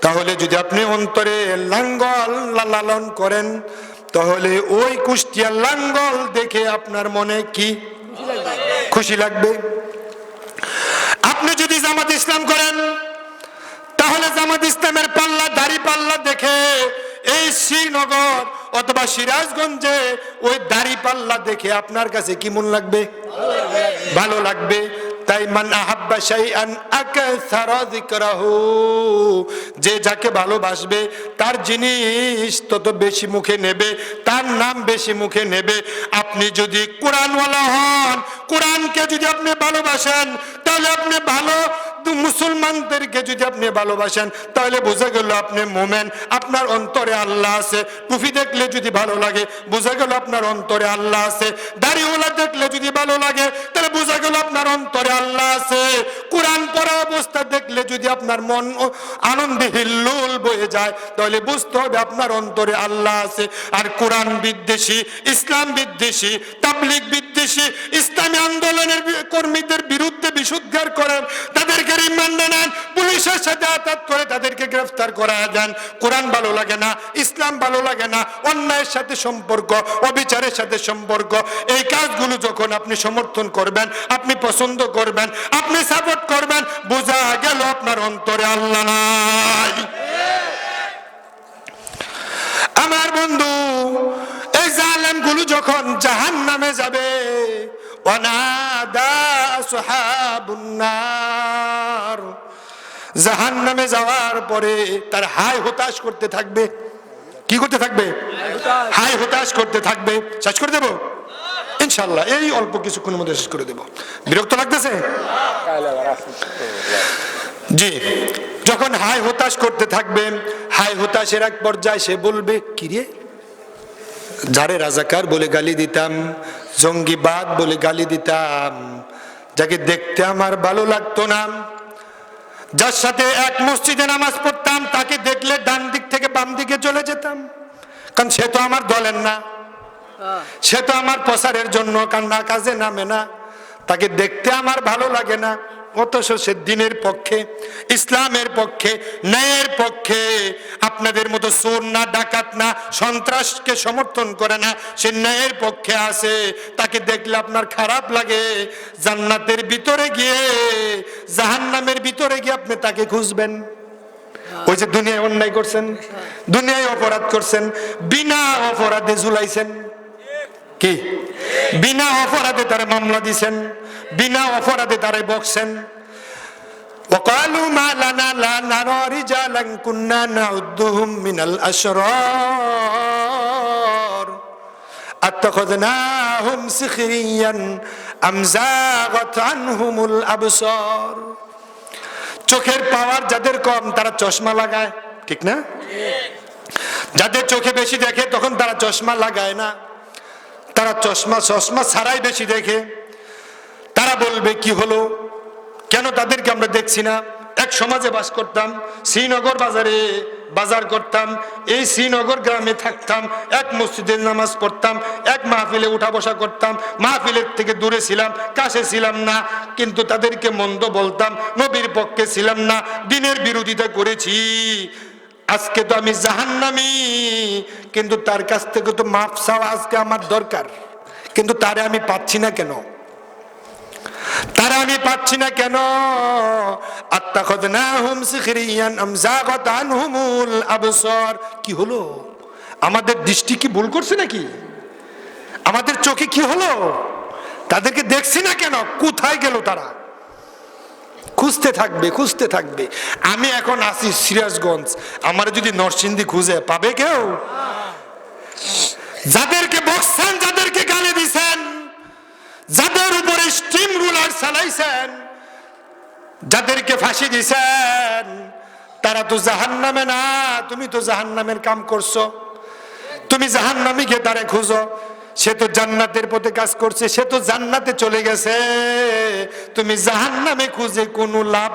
তাহলে যদি আপনি অন্তরে লাঙ্গল লালন করেন, তাহলে ওই কুষ্টিয়ার লাঙ্গল দেখে আপনার মনে কি খুশি লাগবে। আপনি যদি জামাত ইসলাম করেন, তাহলে জামাত ইসলামের পাল্লা দাড়ি পাল্লা দেখে এই শ্রীনগর অথবা সিরাজগঞ্জে ওই দাড়ি পাল্লা দেখে আপনার কাছে কি মন লাগবে? ভালো লাগবে। তাই মান আহাব্বা শাইআন আকাসারা যিকরাহু, যে যাকে ভালোবাসবে তার জিনিস তত বেশি মুখে নেবে, তার নাম বেশি মুখে নেবে। আপনি যদি কোরআনওয়ালা হন, কোরআনকে যদি আপনি ভালোবাসেন, তাহলে আপনি ভালো মুসলমানদেরকে যদি আপনি ভালোবাসেন, তাহলে বোঝা গেল আপনি মোমেন, আপনার অন্তরে আল্লাহ আছে। টুপি দেখলে যদি ভালো লাগে, বোঝা গেল আপনার অন্তরে আল্লাহ আছে। দাড়িওয়ালা দেখলে যদি ভালো লাগে, তাহলে বোঝা গেল আপনার অন্তরে আল্লাহ আছে। কোরআন পড়া অবস্থা দেখলে যদি আপনার মন আনন্দে হিল্লোল বয়ে যায়, তাহলে বুঝতে হবে আপনার অন্তরে আল্লাহ আছে। আর কোরআন বিদ্বেষী, ইসলাম বিদ্বেষী, তাবলীগ বিদ্বেষী, ইসলামী আন্দোলনের কর্মীদের বিরুদ্ধে বিশুদ্ধার করেন, তাদেরকে রিমান্ডে নেন, পুলিশের সাথে আঘাত করে তাদেরকে গ্রেফতার করা দেন। কোরআন ভালো লাগে না, ইসলাম ভালো লাগে না, অন্যায়ের সাথে সম্পর্ক, অবিচারের সাথে সম্পর্ক, এই কাজগুলো যখন আপনি সমর্থন করবেন, আপনি পছন্দ করবেন, আপনি সাপোর্ট করবেন, বোঝা গেল আপনার অন্তরে আল্লাহ নাই। আমার বন্ধু, এই জালেমগুলো যখন জাহান্নামে যাবে, ওয়ানাদা আসহাবুন নার, জাহান্নামে যাওয়ার পরে তার হায় হতাশ করতে থাকবে। কি করতে থাকবে? হায় হতাশ করতে থাকবে। শেষ করে দেব ইনশাআল্লাহ, এই অল্প কিছুক্ষণের মধ্যে শেষ করে দেব। বিরক্ত লাগতেছে? জি, যখন হায় হতাশ করতে থাকবে, হায় হতাশের এক পর্যায়ে সে বলবে, কিরে, যারে রাজাকার বলে গালি দিতাম, জঙ্গিবাদ বলে গালি দিতাম, যাকে দেখতে আমার ভালো লাগতো না, যার সাথে এক মসজিদে নামাজ পড়তাম, তাকে দেখলে ডান দিক থেকে বাম দিকে চলে যেতাম, কারণ সে তো আমার দলের না, সে তো আমার প্রচারের জন্য কান্না কাজে নামে না, তাকে দেখতে আমার ভালো লাগে না, অথচ সে দিনের পক্ষে, ইসলামের পক্ষে, ন্যায়ের পক্ষে, আপনাদের মতো চোর না, ডাকাত না, সন্ত্রাসকে সমর্থন করে না, সে ন্যায়ের পক্ষে আছে, তাকে দেখলে আপনার খারাপ লাগে। জান্নাতের ভিতরে গিয়ে জাহান্নামের ভিতরে গিয়ে আপনি তাকে খুঁজবেন। ওই যে দুনিয়ায় অন্যায় করছেন, দুনিয়ায় অপরাধ করছেন, বিনা অপরাধে ঝুলাইছেন, কি বিনা অপরাধে তারা মামলা দিছেন, বিনা অপরাধে তারা বকছেন। وقالوا ما لنا لا نرى رجالا كنا نعدهم من الأشرار أتخذناهم سخريا أم زاغت عنهم الأبصار। চোখের পাওয়ার যাদের কম তারা চশমা লাগায়, ঠিক না? যাদের চোখে বেশি দেখে তখন তারা চশমা লাগায় না, তারা চশমা ছাড়াই বেশি দেখে। তারা বলবে, কি হলো, কেন তাদেরকে আমরা দেখছি না? এক সমাজে বাস করতাম, শ্রীনগর বাজারে বাজার করতাম, এই শ্রীনগর গ্রামে থাকতাম, এক মসজিদে নামাজ পড়তাম, এক মাহফিলে উঠা বসা করতাম, মাহফিলের থেকে দূরে ছিলাম, কাছে ছিলাম না, কিন্তু তাদেরকে মন্দ বলতাম, নবীর পক্ষে ছিলাম না, দ্বীনের বিরোধিতা করেছি। আজকে তো আমি জাহান্নামী, কিন্তু তার কাছ থেকে তো মাফ চাওয়া আজকে আমার দরকার, কিন্তু তারে আমি পাচ্ছি না কেন? তারা আমি পাচ্ছি না কেন? আত্তাখাযনাহুম সিখরিয়ান আম যাগাত আনহুমুল আবসার। কি হলো? আমাদের দৃষ্টি কি ভুল করছে নাকি? আমাদের চোখে কি হলো? তাদেরকে দেখছি না কেন? কোথায় গেল তারা? খুঁজতে থাকবে, খুঁজতে থাকবে। আমি এখন আছি সিরাজগঞ্জ, আমার যদি নরসিংদী খুঁজে পাবে কেউ? যাদেরকে বকছেন, যাদেরকে গালি দিছেন, যাদের উপরে স্টিম রুলার চালাইছেন, যাদেরকে ফাঁসি দিছেন, তারা তো জাহান্নামে না। তুমি তো জাহান্নামের কাম করছো, তুমি জাহান্নামীকে তারে খুঁজো। সে তো জান্নাতের পথে কাজ করছে, সে তো জান্নাতে চলে গেছে, তুমি জাহান্নামে খুঁজে কোনো লাভ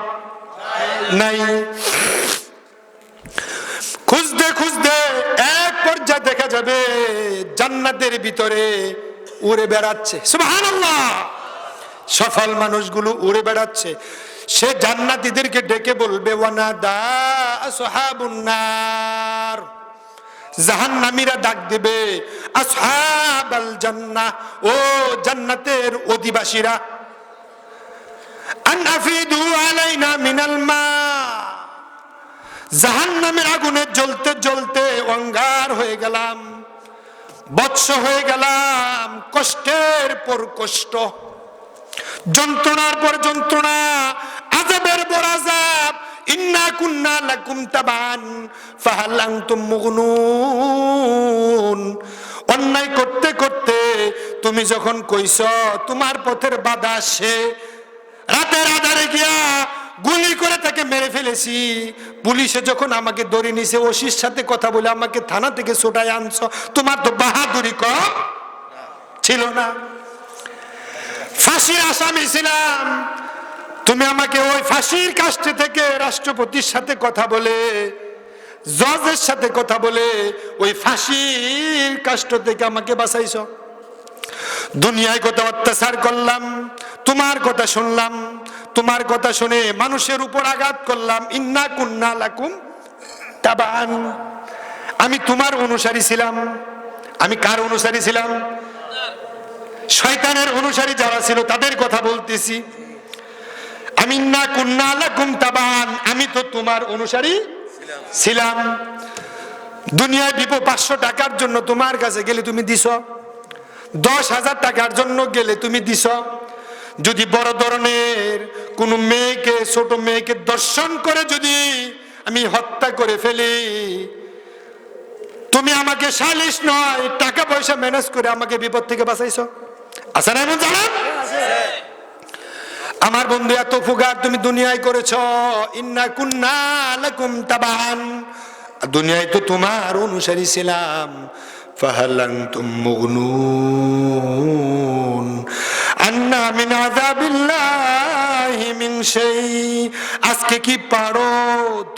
নাই। খুঁজতে খুঁজতে এক পর্যায়ে দেখা যাবে জান্নাতের ভিতরে উড়ে বেড়াচ্ছে। সুবহানাল্লাহ। সফল মানুষগুলো উড়ে বেড়াচ্ছে। সে জান্নাতীদেরকে ডেকে বলবে ওয়ানাদা আসহাবুন নার, জাহান্নামীরা ডাক দেবে আসহাবাল জান্নাহ, ও জান্নাতের অধিবাসীরা, আন আফিদু আলাইনা মিনাল মা। জাহান্নামের আগুনে জ্বলতে জ্বলতে অঙ্গার হয়ে গেলাম, বৎস হয়ে গেলাম, কষ্টের পর কষ্ট, যন্ত্রণার পর যন্ত্রণা, আযাবের পর আযাব। ইন্না কুন্না লাকুম তাবান ফাহাল আনতুম মুগনুন। অন্যায় করতে করতে তুমি যখন কইছ তোমার পথের বাধা আসে, রাতের আধারে গিয়া গুলি করে তাকে মেরে ফেলেছি, পুলিশে যখন আমাকে ধরে নিছে, ওসির সাথে কথা বলে আমাকে থানা থেকে ছোটায় আনছ, তোমার তো বাহাদুরি কম ছিল না। ফাঁসির আসামি ছিলাম, তুমি আমাকে ওই ফাঁসির কাস্টে থেকে রাষ্ট্রপতির সাথে কথা বলে, জজের সাথে কথা বলে ওই ফাঁসির কাস্ট থেকে আমাকে বাঁচাইছ। দুনিয়ায় কত অত্যাচার করলাম, তোমার কথা শুনলাম, তোমার কথা শুনে মানুষের উপর আঘাত করলাম। ইন্না কুন্না লাকুম তাবান, আমি তোমার অনুসারী ছিলাম। আমি কার অনুসারী ছিলাম? শয়তানের অনুসারী যারা ছিল তাদের কথা বলতেছি। আমি ইন্না কুন্না লাকুম তাবান, আমি তো তোমার অনুসারী ছিলাম। দুনিয়ায় দিব 500 টাকার জন্য তোমার কাছে গেলে তুমি দিছ, 10,000 টাকার জন্য গেলে তুমি দিছ। যদি বড় ধরনের কোন মেয়েকে, ছোট মেয়েকে দর্শন করে যদি আমি হত্যা করে ফেলি, তুমি আমাকে সালিশ নয় টাকা পয়সা ম্যানেজ করে আমাকে বিপদ থেকে বাঁচাইছো। আছে না এমন জানেন? আমার বন্ধু এত উপকার তুমি দুনিয়ায় করেছ। ইন্না কুন্না লাকুম তাবান, দুনিয়ায় তো তোমার অনুসারী ছিলাম। ফাহাল আনতুম মুগনুন আন্না মিন আযাবিল্লাহি মিন শাই। আজকে কি পারো?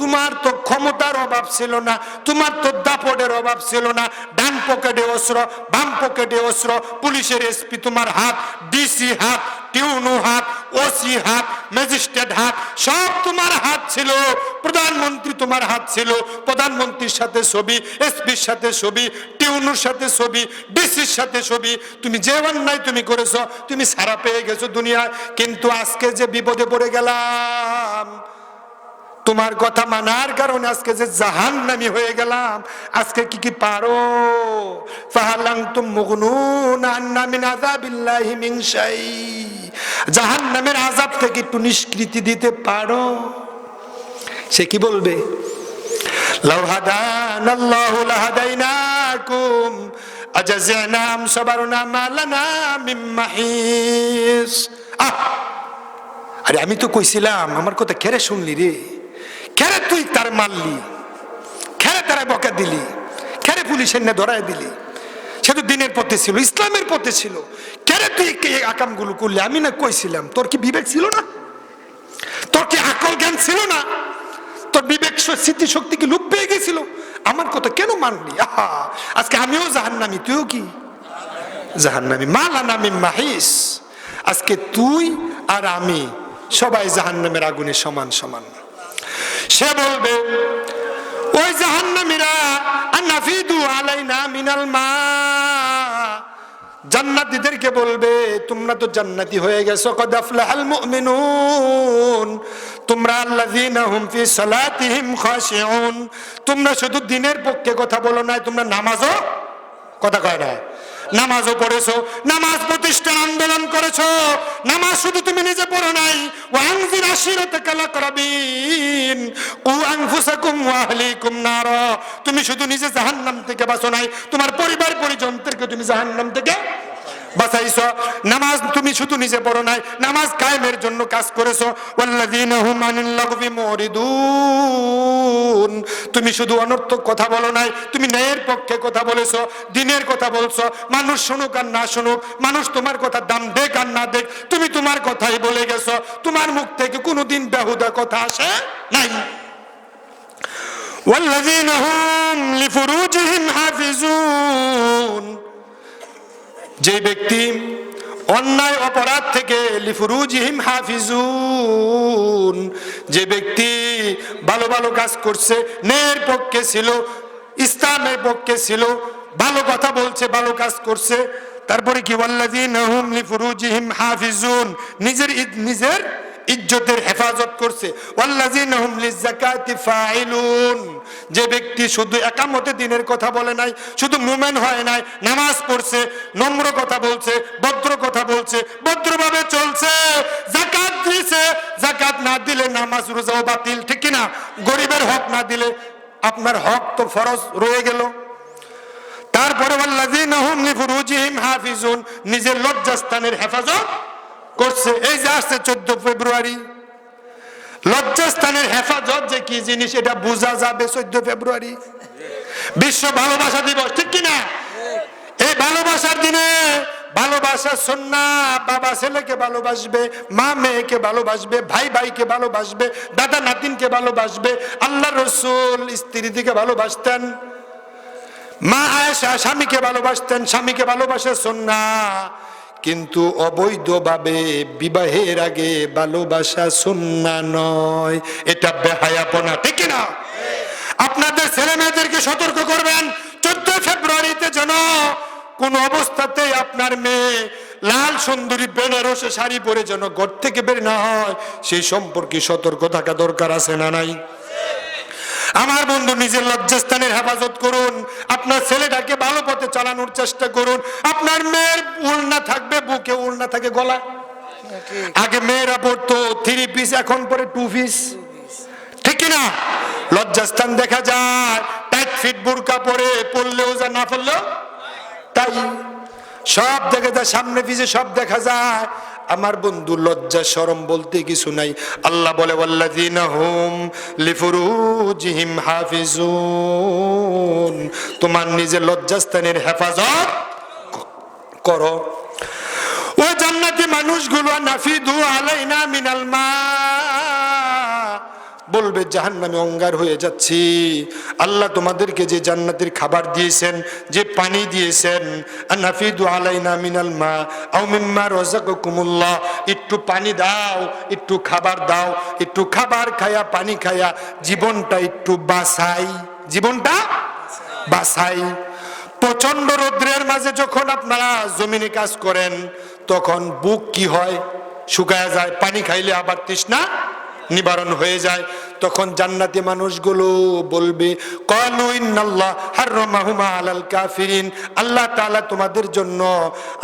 তোমার তো ক্ষমতার অভাব ছিল না, তোমার তো দাপটের অভাব ছিল না। ডান পকেটে অস্ত্র, বাম পকেটে অস্ত্র, পুলিশের এসপি তোমার হাত, ডিসি হাত, টিউনু হাত, ওসি হাত, ম্যাজিস্ট্রেট হাত, সব তোমার হাত ছিল। প্রধানমন্ত্রী তোমার হাত ছিল, প্রধানমন্ত্রীর সাথে ছবি, এসপির সাথে ছবি, টিউনুর সাথে ছবি, ডিসির সাথে ছবি। তুমি যে অন্যায় তুমি করেছো, তুমি সারা পেয়ে গেছো দুনিয়ায়। কিন্তু আজকে যে বিপদে পড়ে গেলাম, তোমার কথা মানার কারণে আজকে যে জাহান্নামী হয়ে গেলাম, আজকে কি পারো? ফাহাল আনতুম মুগনুন আন্না মিন আযাবিল্লাহি মিন শাই। জাহান্নামের আযাব থেকে একটু নিষ্কৃতি দিতে পারো? সে কি বলবে? লাউ হাদানাল্লাহু লাহাদাইনাকুম আজাযনা আম সাবারনা মা লানা মিন মাহিস। আরে আমি তো কইছিলাম, আমার কথা কেরে শুনলি রে? কেরে তুই তার মারলি? কেরে তারা বকা দিলি? কেরে পুলিশের না ধরায় দিলি? সে তো দিনের পথে ছিল, ইসলামের পথে ছিল। কেরে তুই এই আকামগুলো করলি? আমি না কইছিলাম, তোর কি বিবেক ছিল না? তোর কি আকল জ্ঞান ছিল না? তোর বিবেক স্মৃতি শক্তি কি লোপ পেয়ে গেছিল? আমার কথা কেন মানলি? আহা, আজকে আমিও জাহান্নামী, তুইও কি জাহান্নামী। মালানা মিন মাহিস। আজকে তুই আর আমি সবাই জাহান্নামের আগুনে সমান সমান। সে বলবে ওই জাহান্নামীরা আনাফিদু আলাইনা মিনাল মা, জান্নাতীদেরকে বলবে তোমরা তো জান্নাতি হয়ে গেছো। কদ আফলাহাল মুমিনুন, তোমরা আল্লাযীনা হুম ফি সালাতিহিম খাশিউন। তোমরা শুধু দিনের পক্ষে কথা বলো না, তোমরা নামাজও কথা কয় না, নামাজও পড়েছো, নামাজ প্রতিষ্ঠান আন্দোলন করেছো। নামাজ শুধু তুমি নিজে পড়ো নাই, ওয়ানজির আশিরাতাকাল আকরাবিন কু আনফুসাকুম ওয়া আহলিকুম নার। তুমি শুধু নিজে জাহান্নাম থেকে বাঁচো নাই, তোমার পরিবার পরিজনদেরকে তুমি জাহান্নাম থেকে বাঁচাইছো। নামাজ তুমি শুধু নিজে পড়ো নাই, নামাজ কায়েমের জন্য কাজ করেছো। ওয়াল্লাযীনা হুম আনিল লাগবি মুরিদুন, তুমি শুধু অনর্থক কথা বলো নাই, তুমি ন্যায়ের পক্ষে কথা বলেছো, দিনের কথা বলছো। মানুষ শুনুক আর না শুনুক, মানুষ তোমার কথা দাম দেখ আর না দেখ, তুমি তোমার কথাই বলে গেছো। তোমার মুখ থেকে কোনোদিন বেহুদা কথা আসে নাই। ওয়াল্লাযীনা হুম লিফুরুজিহিম হাফিজুন, যে ব্যক্তি অন্যায় অপরাধ থেকে লিফুরুজিহিম হাফিজুন, যে ব্যক্তি ভালো ভালো কাজ করছে, ন্যায়ের পক্ষে ছিল, ইসলামের পক্ষে ছিল, ভালো কথা বলছে, ভালো কাজ করছে, তারপরে কি ওয়াল্লাযীনা হুম লিফুরুজিহিম হাফিজুন, নিজের ইজ্জতের হেফাজত করছে, ওয়াল্লাযীনা হুম লিযাকাতি ফাইলুন, যে ব্যক্তি শুধু একামতে দিনের কথা বলে নাই, শুধু মুমিন হয় নাই, নামাজ পড়ছে, নম্র কথা বলছে, ভদ্র কথা বলছে, ভদ্রভাবে চলছে, যাকাত দিয়েছে, যাকাত না দিলে নামাজ রোজাও বাতিল, ঠিক কি না? গরিবের হক না দিলে আপনার হক তো ফরজ রয়ে গেল। তারপরে ওয়াল্লাযীনা হুম লিফুরুজিহিম হাফিজুন, নিজের লজ্জাস্থানের হেফাজত করছে। এই যে আসছে 14 ফেব্রুয়ারি, লজ্জাস্থানের হেফাজত যে কি জিনিস এটা বোঝা যাবে 14 ফেব্রুয়ারি, বিশ্ব ভালোবাসা দিবস, ঠিক কিনা? এই ভালোবাসার দিনে ভালোবাসা সুন্নাহ, বাবা ছেলেকে ভালোবাসবে, মা মেয়েকে ভালোবাসবে, ভাই ভাইকে ভালোবাসবে, দাদা নাতিনকে ভালোবাসবে। আল্লাহ রাসূল স্ত্রীকে ভালোবাসতেন, মা আয়েশা স্বামীকে ভালোবাসতেন, স্বামীকে ভালোবাসা সুন্নাহ, কিন্তু অবৈধভাবে বিবাহের আগে ভালোবাসা সুন্নাহ নয়, এটা বেহায়াপনা, ঠিক না? আপনাদের ছেলে মেয়েদেরকে সতর্ক করবেন 14 ফেব্রুয়ারিতে যেন কোন অবস্থাতেই আপনার মেয়ে লাল সুন্দরী বেনারসে শাড়ি পরে যেন ঘর থেকে বের না হয়, সেই সম্পর্কে সতর্ক থাকা দরকার আছে না নাই? আমার বন্ধু, নিজের লজ্জাস্থানের হেফাজত করুন, আপনার ছেলেটাকে ভালো পথে চালানোর চেষ্টা করুন। আপনার মেয়ের ওড়না থাকবে বুকে, ওড়না থাকে গলা। আগে মেয়েরা পড়তো 3 পিস, এখন পরে 2 পিস, ঠিক না? লজ্জাস্থান দেখা যায়, টাইট ফিট বোরকা পরে, পড়লেও যা না পড়লেও তাই, সব দেখা যায়, সামনে পিছে সব দেখা যায়। আমার বন্ধু, লজ্জা শরম বলতে কিছু নাই। আল্লাহ বলে ওয়াল্লাযীনা হুম লিফুরুজিহিম হাফিজুন, তোমার নিজের লজ্জাস্থানের হেফাজত করো। ওই জান্নাতি মানুষগুলো নাফিদু আলাইনা মিনাল মা, বলবে জাহান্নামে অঙ্গার হয়ে যাচ্ছি, আল্লাহ তোমাদেরকে যে জান্নাতের খাবার দিয়েছেন, যে পানি দিয়েছেন, আনাফিদু আলাইনা মিনাল মা আও মিম্মা রাযাকাকুমুল্লাহ, একটু পানি দাও, একটু খাবার দাও, একটু খাবার খায়া পানি খায়া জীবনটা একটু বাঁচাই, জীবনটা বাঁচাই। প্রচন্ড রৌদ্রের মাঝে যখন আপনারা জমিনে কাজ করেন, তখন বুক কি হয়, শুকায় যায়, পানি খাইলে আবার তৃষ্ণা নিবারণ হয়ে যায়। তখন জান্নাতি মানুষগুলো বলবে ক্বালু ইন্নাল্লাহ হাররামাহুমা আলাল কাফিরিন, আল্লাহ তাআলা তোমাদের জন্য,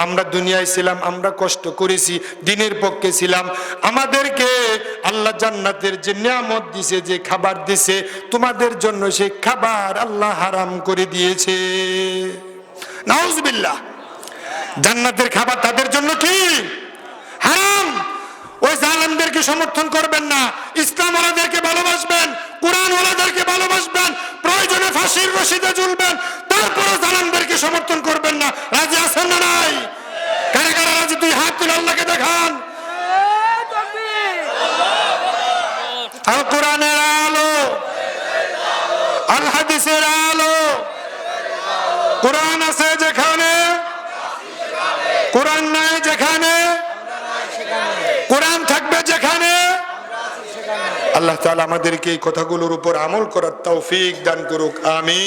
আমরা দুনিয়ায় ছিলাম, আমরা কষ্ট করেছি, দ্বীনের পক্ষে ছিলাম, আমাদেরকে আল্লাহ জান্নাতের যে নিয়ামত দিয়েছে, যে খাবার দিয়েছে, তোমাদের জন্য সেই খাবার আল্লাহ হারাম করে দিয়েছে। নাউজুবিল্লাহ। জান্নাতের খাবার তাদের জন্য কি হারাম। ওই জালেমদেরকে সমর্থন করবেন না, ইসলাম ওয়ালাদেরকে ভালোবাসবেন, কোরআন ওয়ালাদেরকে ভালোবাসবেন, প্রয়োজনে ফাঁসির রশিদে ঝুলবেন, তারপরে জালেমদেরকে সমর্থন করবেন না। রাজি আছেন না নাই? কারা কারা রাজি? দুই হাত তুলে আল্লাহকে দেখান। আল কোরআনের আলো, আল হাদিসের আলো, কোরআন আছে যেখানে, কোরআন নাই যেখানে, কোরআন থাকবে যেখানে। আল্লাহ তাআলা আমাদেরকে এই কথাগুলোর উপর আমল করার তৌফিক দান করুক, আমিন।